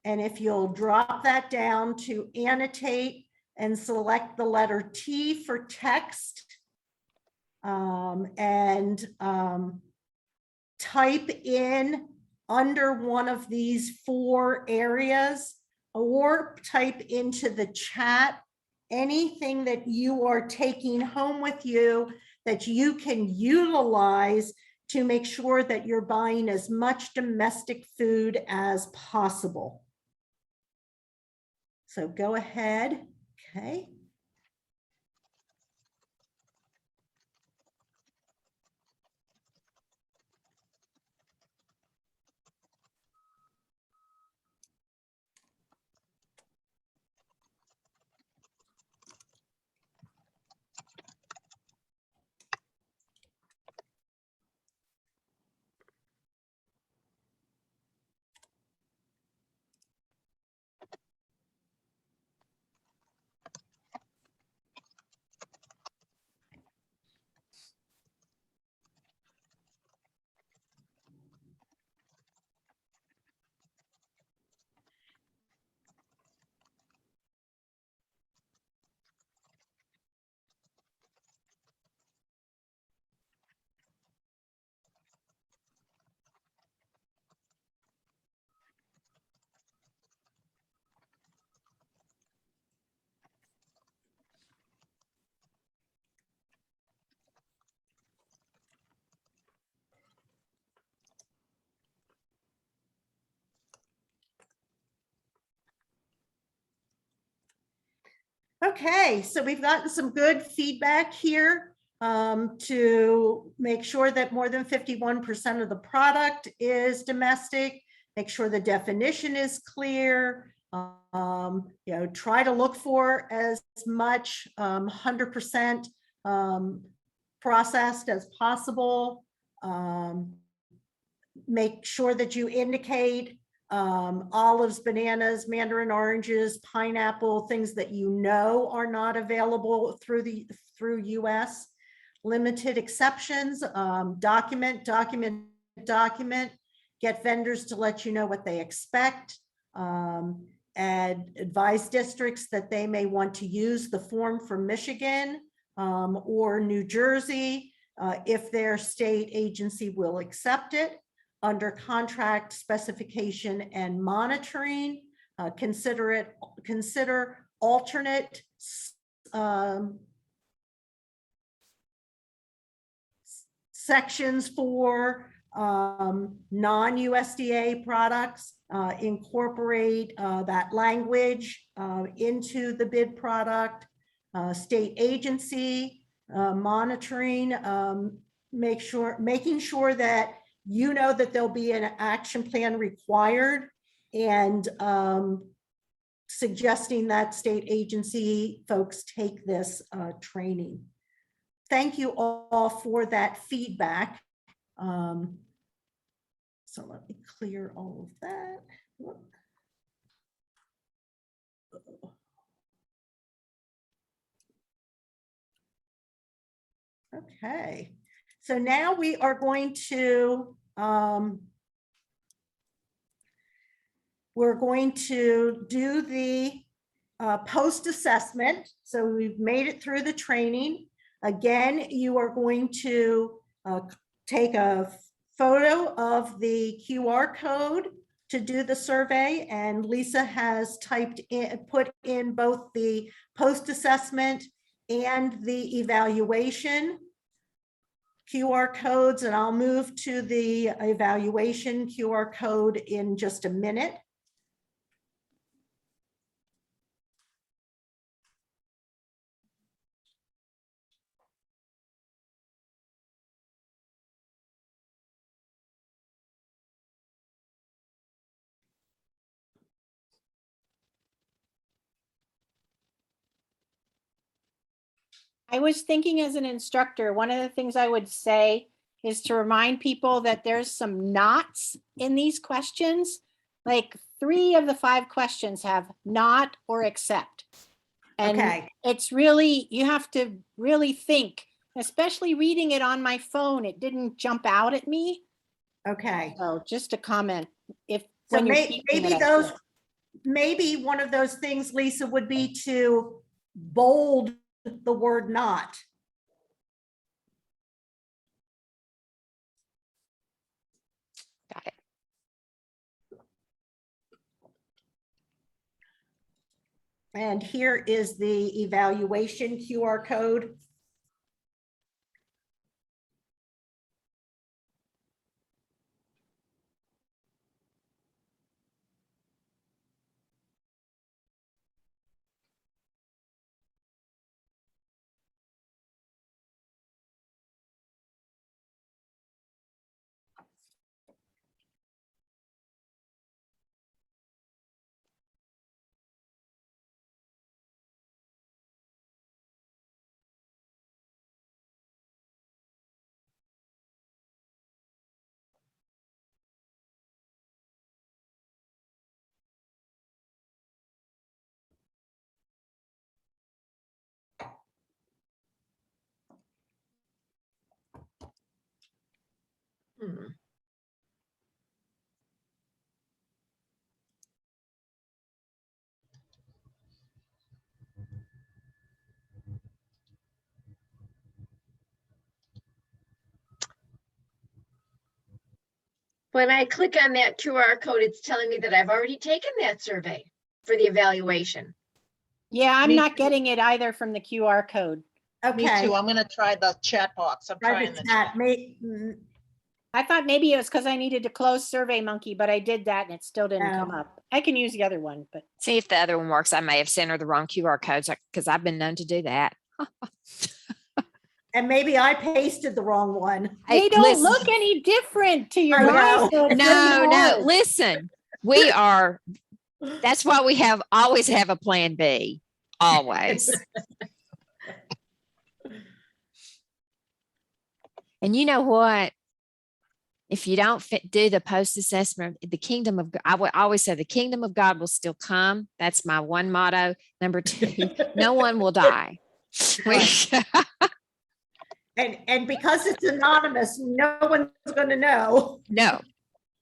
And if you'll drop that down to annotate and select the letter T for text, and type in under one of these 4 areas, or type into the chat anything that you are taking home with you that you can utilize to make sure that you're buying as much domestic food as possible. So go ahead. Okay. Okay, so we've gotten some good feedback here. to make sure that more than 51% of the product is domestic, make sure the definition is clear. Try to look for as much 100% processed as possible. Make sure that you indicate olives, bananas, mandarin oranges, pineapple, things that you know are not available through US. Limited exceptions, document, get vendors to let you know what they expect. And advise districts that they may want to use the form from Michigan or New Jersey if their state agency will accept it. Under contract specification and monitoring, consider alternate sections for non-USDA products, incorporate that language into the bid product. State agency monitoring, making sure that you know that there'll be an action plan required, and suggesting that state agency folks take this training. Thank you all for that feedback. So let me clear all of that. Okay, so now we are going to do the post assessment. So we've made it through the training. Again, you are going to take a photo of the QR code to do the survey, and Lisa has put in both the post assessment and the evaluation QR codes, and I'll move to the evaluation QR code in just a minute. I was thinking as an instructor, one of the things I would say is to remind people that there's some nots in these questions. Like 3 of the 5 questions have not or except. And Okay. it's really, you have to really think, especially reading it on my phone, it didn't jump out at me. Okay. So just a comment. If So when you're maybe teaching it, I feel. maybe one of those things, Lisa, would be to bold the word not. Got it. And here is the evaluation QR code. When I click on that QR code, it's telling me that I've already taken that survey for the evaluation. Yeah, I'm Me not too. getting it either from the QR code. Me Okay. too. I'm gonna try the chat box. I'm Try trying the the chat. chat. I thought maybe it was because I needed to close Survey Monkey, but I did that and it still didn't come No. up. I can use the other one, but See if the other one works. I may have sent her the wrong QR codes because I've been known to do that. And maybe I pasted the wrong one. Hey, They don't listen. look any different to your I eyes. know. so it's No, really no, hard. listen, we are, that's why we always have a plan B, always. And you know what? If you don't do the post-assessment, the kingdom of, I would always say the kingdom of God will still come. That's my one motto. Number two, no one will die. And because it's anonymous, no one's going to know No,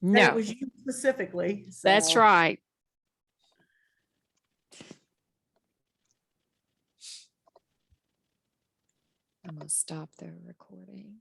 that it no, was you specifically. that's so. right. I'm gonna stop the recording.